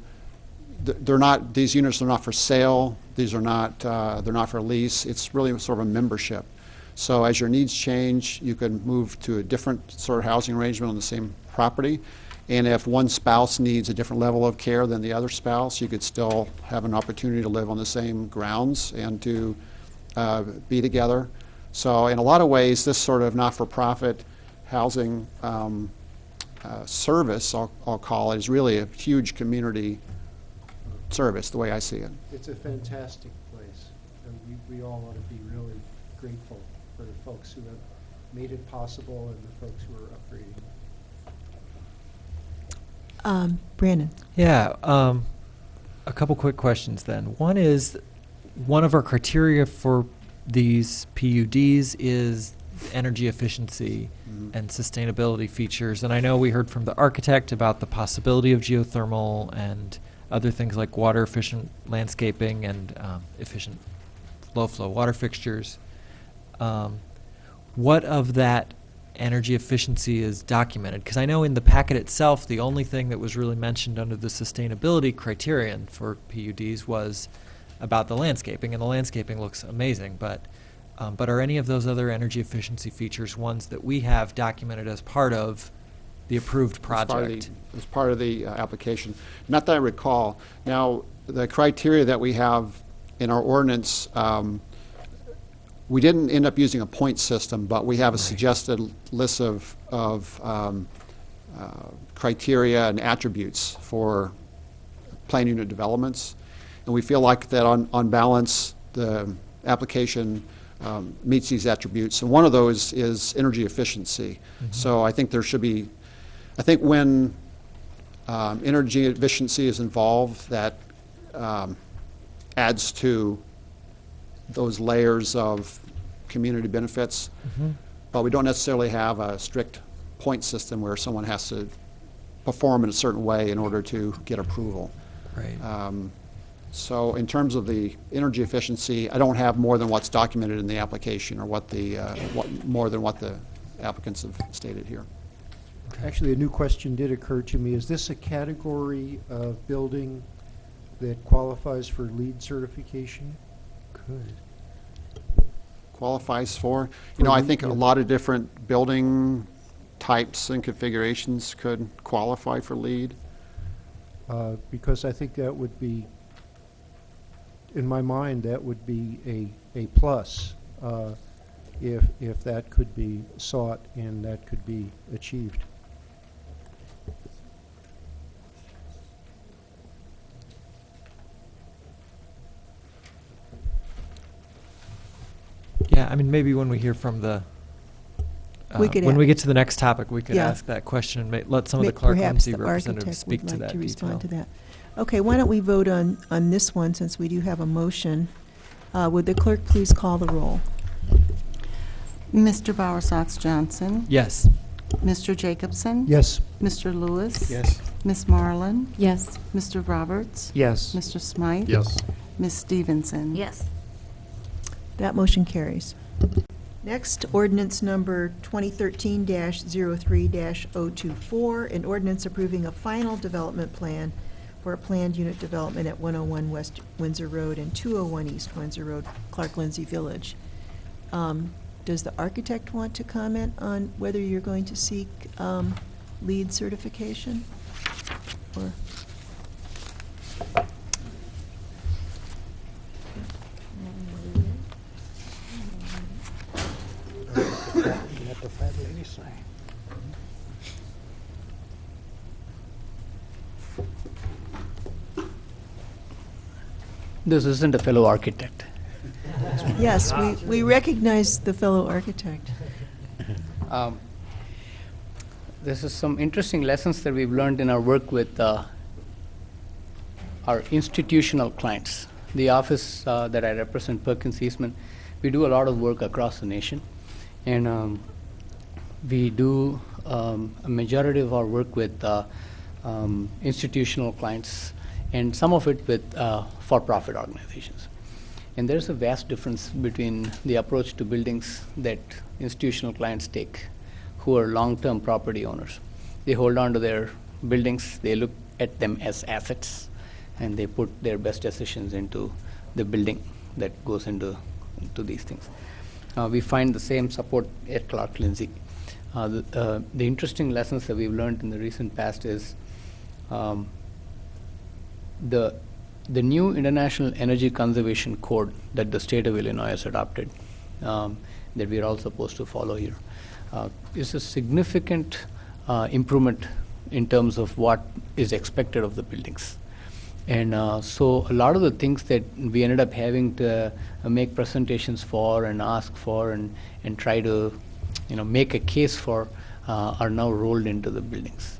[SPEAKER 16] these units are not for sale. These are not, they're not for lease. It's really sort of a membership. So as your needs change, you can move to a different sort of housing arrangement on the same property. And if one spouse needs a different level of care than the other spouse, you could still have an opportunity to live on the same grounds and to be together. So in a lot of ways, this sort of not-for-profit housing service, I'll call it, is really a huge community service, the way I see it.
[SPEAKER 4] It's a fantastic place. And we all ought to be really grateful for the folks who have made it possible and the folks who are upgrading.
[SPEAKER 1] Brandon.
[SPEAKER 14] Yeah, a couple quick questions then. One is, one of our criteria for these PUDs is energy efficiency and sustainability features. And I know we heard from the architect about the possibility of geothermal and other things like water efficient landscaping and efficient low flow water fixtures. What of that energy efficiency is documented? Because I know in the packet itself, the only thing that was really mentioned under the sustainability criterion for PUDs was about the landscaping, and the landscaping looks amazing, but are any of those other energy efficiency features ones that we have documented as part of the approved project?
[SPEAKER 16] As part of the application. Not that I recall. Now, the criteria that we have in our ordinance, we didn't end up using a point system, but we have a suggested list of criteria and attributes for plan unit developments. And we feel like that on balance, the application meets these attributes. And one of those is energy efficiency. So I think there should be, I think when energy efficiency is involved, that adds to those layers of community benefits. But we don't necessarily have a strict point system where someone has to perform in a certain way in order to get approval.
[SPEAKER 14] Right.
[SPEAKER 16] So in terms of the energy efficiency, I don't have more than what's documented in the application or what the more than what the applicants have stated here.
[SPEAKER 4] Actually, a new question did occur to me. Is this a category of building that qualifies for LEED certification?
[SPEAKER 16] Could. Qualifies for? You know, I think a lot of different building types and configurations could qualify for LEED.
[SPEAKER 4] Because I think that would be, in my mind, that would be a plus if that could be sought and that could be achieved.
[SPEAKER 14] Yeah, I mean, maybe when we hear from the, when we get to the next topic, we could ask that question and let some of the Clark Lindsay representatives speak to that detail.
[SPEAKER 1] Respond to that. Okay, why don't we vote on this one since we do have a motion. Would the clerk please call the roll?
[SPEAKER 2] Mr. Bowersox Johnson?
[SPEAKER 14] Yes.
[SPEAKER 2] Mr. Jacobson?
[SPEAKER 4] Yes.
[SPEAKER 2] Mr. Lewis?
[SPEAKER 9] Yes.
[SPEAKER 2] Ms. Marlin?
[SPEAKER 17] Yes.
[SPEAKER 2] Mr. Roberts?
[SPEAKER 11] Yes.
[SPEAKER 2] Mr. Smythe?
[SPEAKER 3] Yes.
[SPEAKER 2] Ms. Stevenson?
[SPEAKER 10] Yes.
[SPEAKER 1] That motion carries. Next, ordinance number 2013-03-024, an ordinance approving a final development plan for a planned unit development at 101 West Windsor Road and 201 East Windsor Road, Clark Lindsay Village. Does the architect want to comment on whether you're going to seek LEED certification? Or
[SPEAKER 3] Let the fat lady say.
[SPEAKER 8] This isn't a fellow architect.
[SPEAKER 1] Yes, we recognize the fellow architect.
[SPEAKER 8] This is some interesting lessons that we've learned in our work with our institutional clients. The office that I represent, Perkins Eastman, we do a lot of work across the nation, and we do a majority of our work with institutional clients, and some of it with for-profit organizations. And there's a vast difference between the approach to buildings that institutional clients take, who are long-term property owners. They hold on to their buildings, they look at them as assets, and they put their best decisions into the building that goes into these things. We find the same support at Clark Lindsay. The interesting lessons that we've learned in the recent past is the new International Energy Conservation Code that the state of Illinois has adopted, that we are all supposed to follow here, is a significant improvement in terms of what is expected of the buildings. And so a lot of the things that we ended up having to make presentations for and ask for and try to make a case for are now rolled into the buildings.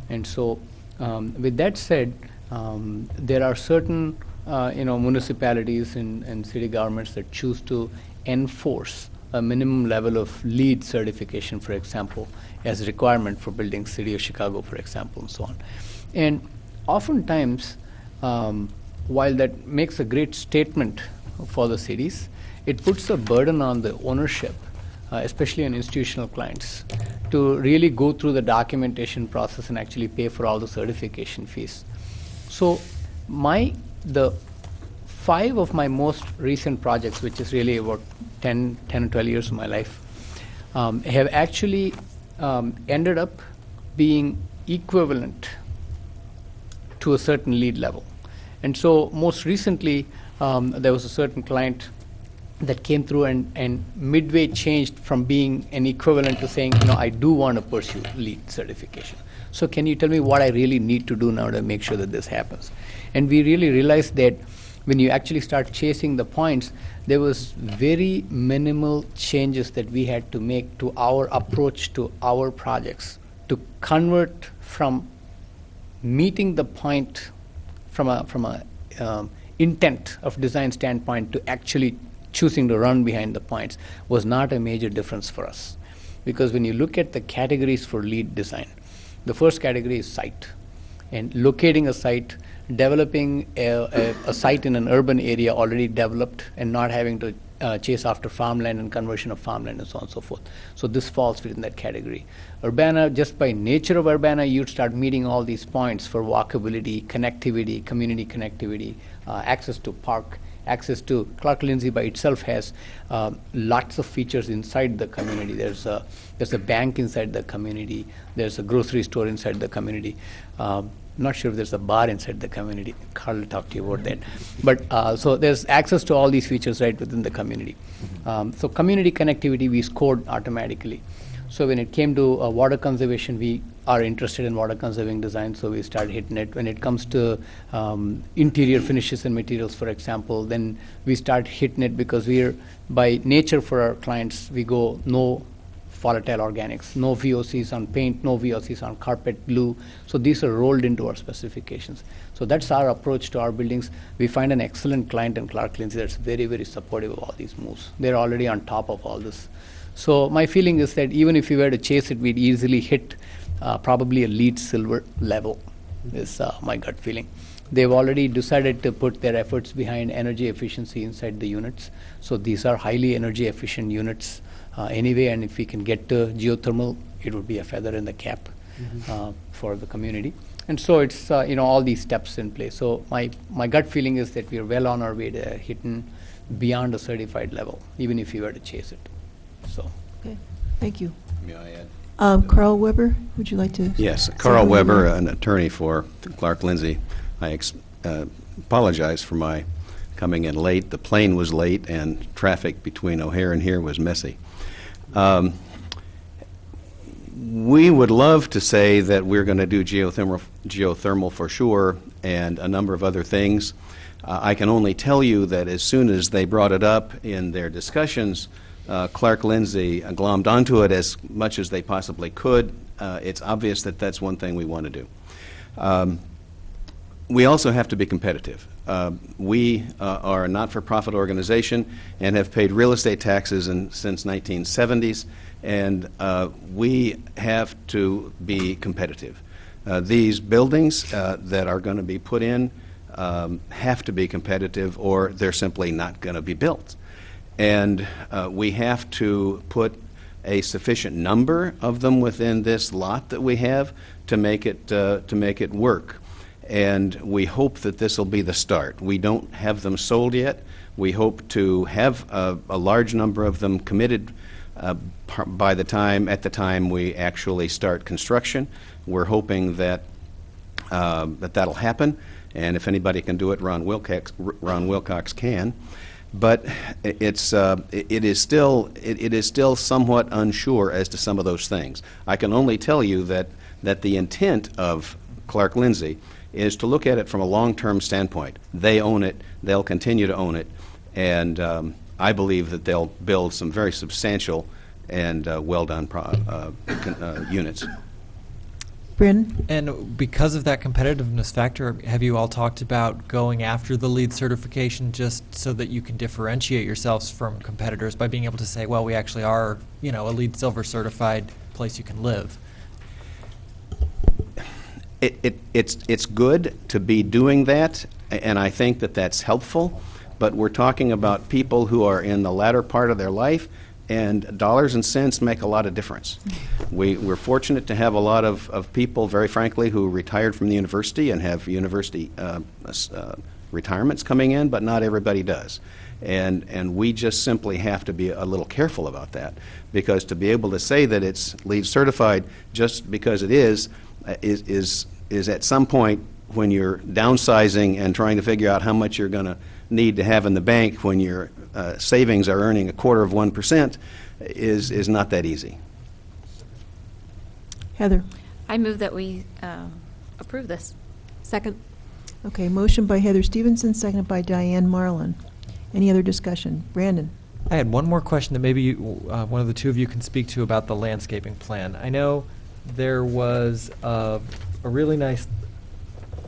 [SPEAKER 8] And so with that said, there are certain municipalities and city governments that choose to enforce a minimum level of LEED certification, for example, as a requirement for buildings, City of Chicago, for example, and so on. And oftentimes, while that makes a great statement for the cities, it puts a burden on the ownership, especially on institutional clients, to really go through the documentation process and actually pay for all the certification fees. So the 5 of my most recent projects, which is really about 10 or 12 years of my life, have actually ended up being equivalent to a certain LEED level. And so most recently, there was a certain client that came through and midway changed from being an equivalent to saying, I do want to pursue LEED certification. So can you tell me what I really need to do now to make sure that this happens? And we really realized that when you actually start chasing the points, there was very minimal changes that we had to make to our approach to our projects to convert from meeting the point from a intent of design standpoint to actually choosing to run behind the points was not a major difference for us. Because when you look at the categories for LEED design, the first category is site. And locating a site, developing a site in an urban area already developed and not having to chase after farmland and conversion of farmland and so on and so forth. So this falls within that category. Urbana, just by nature of Urbana, you'd start meeting all these points for walkability, connectivity, community connectivity, access to park, access to Clark Lindsay by itself has lots of features inside the community. There's a bank inside the community. There's a grocery store inside the community. Not sure if there's a bar inside the community. Carl will talk to you about that. But so there's access to all these features right within the community. So community connectivity we scored automatically. So when it came to water conservation, we are interested in water conserving design, so we started hitting it. When it comes to interior finishes and materials, for example, then we start hitting it because we're, by nature for our clients, we go no volatile organics, no VOCs on paint, no VOCs on carpet, glue. So these are rolled into our specifications. So that's our approach to our buildings. We find an excellent client in Clark Lindsay that's very, very supportive of all these moves. They're already on top of all this. So my feeling is that even if we were to chase it, we'd easily hit probably a LEED silver level is my gut feeling. They've already decided to put their efforts behind energy efficiency inside the units. So these are highly energy efficient units anyway, and if we can get to geothermal, it would be a feather in the cap for the community. And so it's all these steps in place. So my gut feeling is that we are well on our way to hitting beyond a certified level, even if we were to chase it. So.
[SPEAKER 1] Okay, thank you.
[SPEAKER 18] May I add?
[SPEAKER 1] Carl Weber, would you like to?
[SPEAKER 18] Yes,
[SPEAKER 1] say
[SPEAKER 18] Carl
[SPEAKER 1] something?
[SPEAKER 18] Weber, an attorney for Clark Lindsay. I apologize for my coming in late. The plane was late, and traffic between O'Hare and here was messy. We would love to say that we're going to do geothermal for sure and a number of other things. I can only tell you that as soon as they brought it up in their discussions, Clark Lindsay glommed onto it as much as they possibly could. It's obvious that that's one thing we want to do. We also have to be competitive. We are a not-for-profit organization and have paid real estate taxes since 1970s, and we have to be competitive. These buildings that are going to be put in have to be competitive, or they're simply not going to be built. And we have to put a sufficient number of them within this lot that we have to make it work. And we hope that this will be the start. We don't have them sold yet. We hope to have a large number of them committed at the time we actually start construction. We're hoping that that'll happen. And if anybody can do it, Ron Wilcox can. But it is still somewhat unsure as to some of those things. I can only tell you that the intent of Clark Lindsay is to look at it from a long-term standpoint. They own it, they'll continue to own it, and I believe that they'll build some very substantial and well-done units.
[SPEAKER 1] Bryn?
[SPEAKER 14] And because of that competitiveness factor, have you all talked about going after the LEED certification just so that you can differentiate yourselves from competitors by being able to say, well, we actually are, a LEED Silver certified place you can live?
[SPEAKER 18] It's good to be doing that, and I think that that's helpful, but we're talking about people who are in the latter part of their life, and dollars and cents make a lot of difference. We're fortunate to have a lot of people, very frankly, who retired from the university and have university retirements coming in, but not everybody does. And we just simply have to be a little careful about that, because to be able to say that it's LEED certified just because it is at some point when you're downsizing and trying to figure out how much you're going to need to have in the bank when your savings are earning 1/4% is not that easy.
[SPEAKER 1] Heather?
[SPEAKER 10] I move that we approve this.
[SPEAKER 17] Second.
[SPEAKER 1] Okay, motion by Heather Stevenson, seconded by Diane Marlin. Any other discussion? Brandon?
[SPEAKER 14] I had one more question that maybe one of the two of you can speak to about the landscaping plan. I know there was a really nice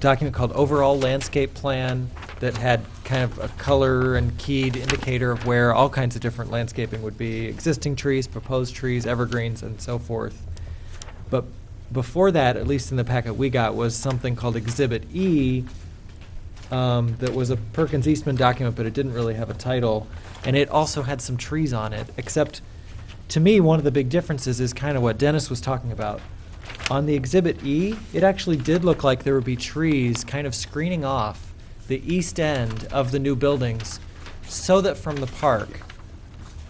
[SPEAKER 14] document called Overall Landscape Plan that had kind of a color and keyed indicator of where all kinds of different landscaping would be, existing trees, proposed trees, evergreens, and so forth. But before that, at least in the packet we got, was something called Exhibit E that was a Perkins Eastman document, but it didn't really have a title. And it also had some trees on it, except to me, one of the big differences is kind of what Dennis was talking about. On the Exhibit E, it actually did look like there would be trees kind of screening off the east end of the new buildings so that from the park,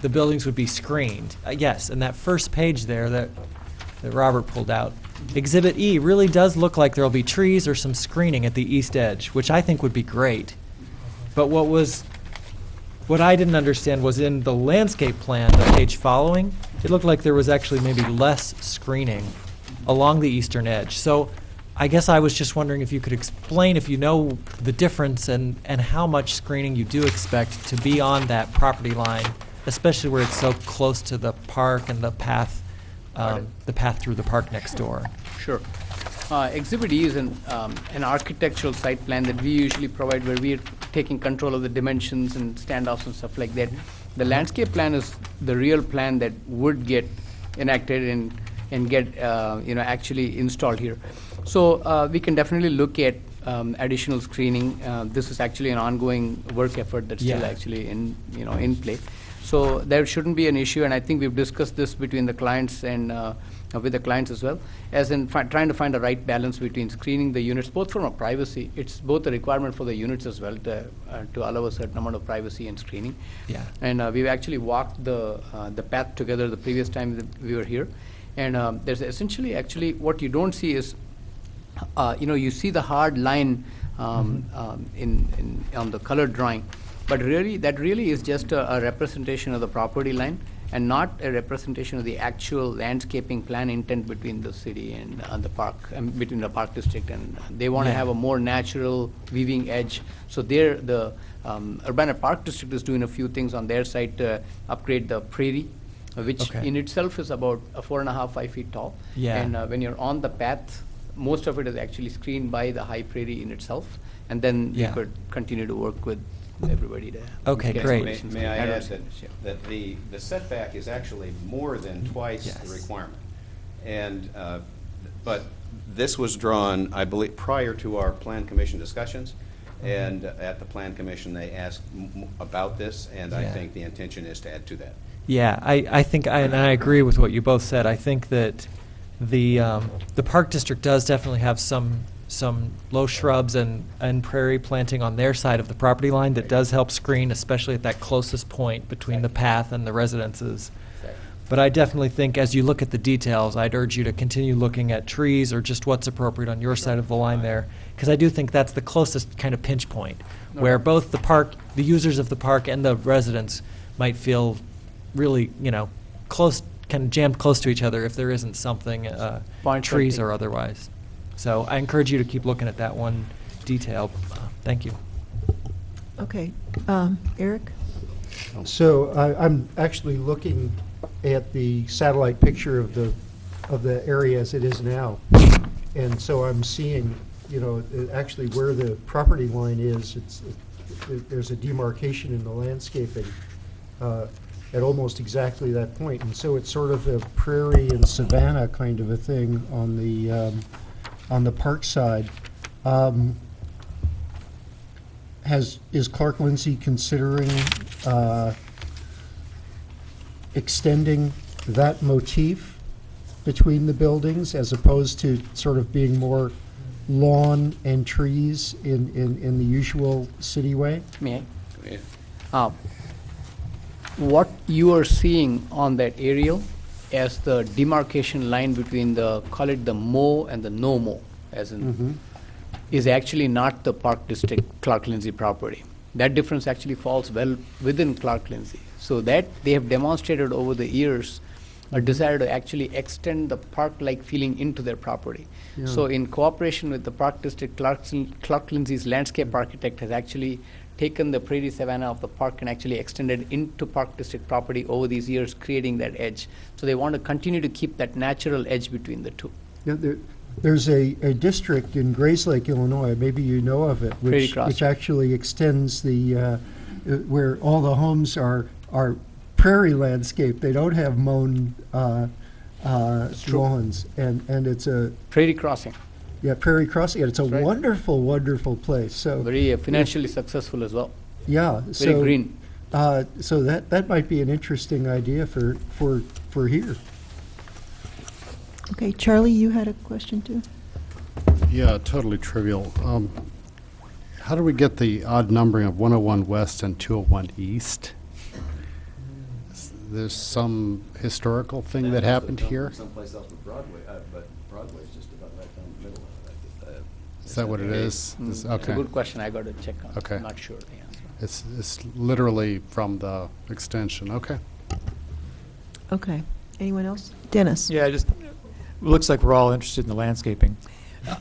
[SPEAKER 14] the buildings would be screened. Yes, and that first page there that Robert pulled out, Exhibit E really does look like there will be trees or some screening at the east edge, which I think would be great. But what I didn't understand was in the landscape plan, the page following, it looked like there was actually maybe less screening along the eastern edge. So I guess I was just wondering if you could explain, if you know the difference and how much screening you do expect to be on that property line, especially where it's so close to the park and the path through the park next door.
[SPEAKER 8] Sure. Exhibit E is an architectural site plan that we usually provide, where we are taking control of the dimensions and standoffs and stuff like that. The landscape plan is the real plan that would get enacted and get actually installed here. So we can definitely look at additional screening. This is actually an ongoing work effort that's still
[SPEAKER 14] Yeah.
[SPEAKER 8] actually in play. So there shouldn't be an issue, and I think we've discussed this between the clients and with the clients as well, as in trying to find the right balance between screening the units, both from a privacy. It's both a requirement for the units as well to allow a certain amount of privacy and screening.
[SPEAKER 14] Yeah.
[SPEAKER 8] And we've actually walked the path together the previous time that we were here, and there's essentially actually what you don't see is, you see the hard line on the colored drawing, but really that really is just a representation of the property line and not a representation of the actual landscaping plan intent between the city and the park, between the park district, and they want to
[SPEAKER 14] Yeah.
[SPEAKER 8] have a more natural weaving edge. So there, the Urbana Park District is doing a few things on their side to upgrade the prairie, which
[SPEAKER 14] Okay.
[SPEAKER 8] in itself is about 4.5, 5 feet tall.
[SPEAKER 14] Yeah.
[SPEAKER 8] And when you're on the path, most of it is actually screened by the high prairie in itself, and then
[SPEAKER 14] Yeah.
[SPEAKER 8] you could continue to work with everybody to
[SPEAKER 14] Okay,
[SPEAKER 8] get
[SPEAKER 14] great.
[SPEAKER 8] explanations
[SPEAKER 18] May I
[SPEAKER 8] from
[SPEAKER 18] add
[SPEAKER 8] adversaries. Yeah.
[SPEAKER 18] that the setback is actually more than twice the
[SPEAKER 14] Yes.
[SPEAKER 18] requirement. And, but this was drawn, I believe, prior to our Plan Commission discussions, and at the Plan Commission, they asked about this, and I
[SPEAKER 14] Yeah.
[SPEAKER 18] think the intention is to add to that.
[SPEAKER 14] Yeah, I think, and I agree with what you both said. I think that the Park District does definitely have some low shrubs and prairie planting on their side of the property line that does help screen, especially at that closest point between the path and the residences. But I definitely think as you look at the details, I'd urge you to continue looking at trees or just what's appropriate on your side of the line there, because I do think that's the closest kind of pinch point, where both the park, the users of the park and the residents might feel really, close, kind of jammed close to each other if there isn't something,
[SPEAKER 8] Point
[SPEAKER 14] trees
[SPEAKER 8] taken.
[SPEAKER 14] or otherwise. So I encourage you to keep looking at that one detail. Thank you.
[SPEAKER 1] Okay. Eric?
[SPEAKER 4] So I'm actually looking at the satellite picture of the area as it is now. And so I'm seeing, actually where the property line is, there's a demarcation in the landscaping at almost exactly that point. And so it's sort of a prairie and savanna kind of a thing on the park side. Is Clark Lindsay considering extending that motif between the buildings as opposed to sort of being more lawn and trees in the usual city way?
[SPEAKER 8] May I? What you are seeing on that aerial as the demarcation line between call it the mow and the no mow, as in, is actually not the Park District Clark Lindsay property. That difference actually falls well within Clark Lindsay. So that they have demonstrated over the years a desire to actually extend the park-like feeling into their property.
[SPEAKER 4] Yeah.
[SPEAKER 8] So in cooperation with the Park District, Clark Lindsay's landscape architect has actually taken the prairie savanna of the park and actually extended into Park District property over these years, creating that edge. So they want to continue to keep that natural edge between the two.
[SPEAKER 4] Yeah, there's a district in Grayslake, Illinois, maybe you know of it,
[SPEAKER 8] Prairie Crossing.
[SPEAKER 4] which actually extends the, where all the homes are prairie landscape. They don't have mown lawns, and it's a
[SPEAKER 8] Prairie Crossing,
[SPEAKER 4] Prairie Crossing, and it's a
[SPEAKER 8] That's right.
[SPEAKER 4] wonderful, wonderful place. So
[SPEAKER 8] very financially successful as well.
[SPEAKER 4] yeah,
[SPEAKER 8] Very
[SPEAKER 4] so
[SPEAKER 8] green.
[SPEAKER 4] So that might be an interesting idea for here.
[SPEAKER 1] Okay, Charlie, you had a question too?
[SPEAKER 7] Yeah, totally trivial. How do we get the odd numbering of 101 West and 201 East? There's some historical thing that happened here?
[SPEAKER 18] Someplace else with Broadway, but Broadway's just about right down the middle of it.
[SPEAKER 7] Is that what it is?
[SPEAKER 8] It's
[SPEAKER 7] Okay.
[SPEAKER 8] a good question. I got to check on.
[SPEAKER 7] Okay.
[SPEAKER 8] I'm not sure the answer.
[SPEAKER 7] It's literally from the extension. Okay.
[SPEAKER 1] Okay. Anyone else? Dennis?
[SPEAKER 11] Yeah, it looks like we're all interested in the landscaping.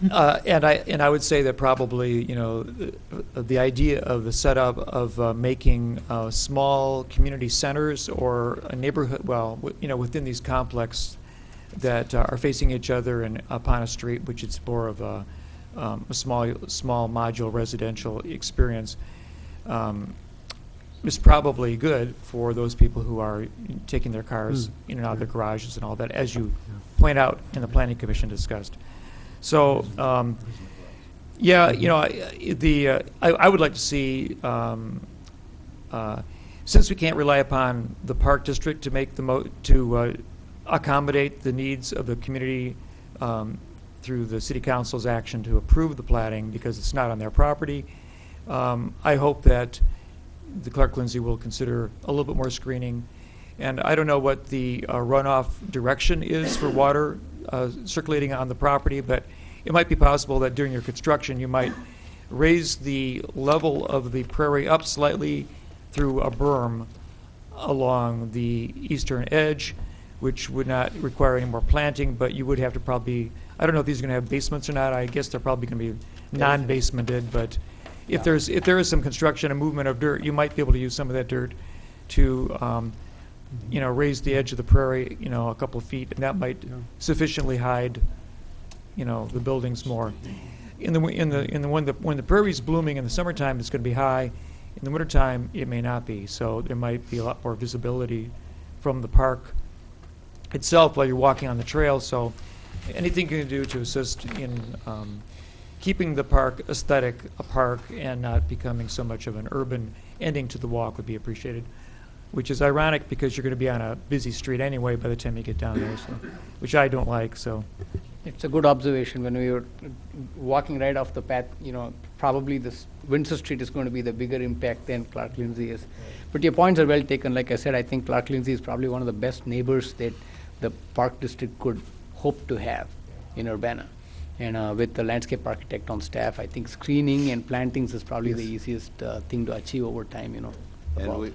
[SPEAKER 11] And I would say that probably, the idea of the setup of making small community centers or a neighborhood, within these complexes that are facing each other and upon a street, which it's more of a small modular residential experience, is probably good for those people who are taking their cars in and out of the garages and all that, as you point out and the Planning Commission discussed. So, yeah, you know, I would like to see, since we can't rely upon the Park District to make to accommodate the needs of the community through the City Council's action to approve the plating because it's not on their property, I hope that the Clark Lindsay will consider a little bit more screening. And I don't know what the runoff direction is for water circulating on the property, but it might be possible that during your construction you might raise the level of the prairie up slightly through a berm along the eastern edge, which would not require any more planting, but you would have to probably, I don't know if these are going to have basements or not. I guess they're probably going to be non-basemented, but if there is some construction and movement of dirt, you might be able to use some of that dirt to raise the edge of the prairie, a couple of feet, and that might sufficiently hide, the buildings more. When the prairie's blooming in the summertime, it's going to be high. In the wintertime, it may not be. So there might be a lot more visibility from the park itself while you're walking on the trail. So anything you can do to assist in keeping the park aesthetic a park and not becoming so much of an urban ending to the walk would be appreciated. Which is ironic because you're going to be on a busy street anyway by the time you get down there, so, which I don't like. So,
[SPEAKER 8] it's a good observation. When we were walking right off the path, probably this Windsor Street is going to be the bigger impact than Clark Lindsay is. But your points are well taken. Like I said, I think Clark Lindsay is probably one of the best neighbors that the Park District could hope to have in Urbana. And with the landscape architect on staff, I think screening and plantings is probably the easiest thing to achieve over time.
[SPEAKER 18] And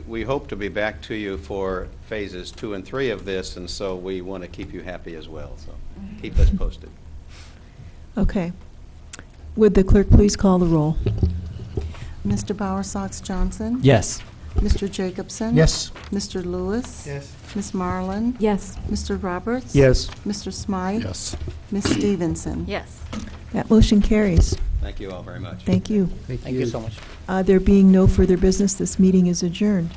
[SPEAKER 18] we hope to be back to you for phases 2 and 3 of this, and so we want to keep you happy as well. So keep us posted.
[SPEAKER 1] Okay. Would the clerk please call the roll?
[SPEAKER 2] Mr. Bowersox Johnson?
[SPEAKER 14] Yes.
[SPEAKER 2] Mr. Jacobson?
[SPEAKER 3] Yes.
[SPEAKER 2] Mr. Lewis?
[SPEAKER 3] Yes.
[SPEAKER 2] Ms. Marlin?
[SPEAKER 17] Yes.
[SPEAKER 2] Mr. Roberts?
[SPEAKER 3] Yes.
[SPEAKER 2] Mr. Smythe?
[SPEAKER 7] Yes.
[SPEAKER 2] Ms. Stevenson?
[SPEAKER 10] Yes.
[SPEAKER 1] That motion carries.
[SPEAKER 18] Thank you all very much.
[SPEAKER 1] Thank you.
[SPEAKER 8] Thank you so much.
[SPEAKER 1] There being no further business, this meeting is adjourned.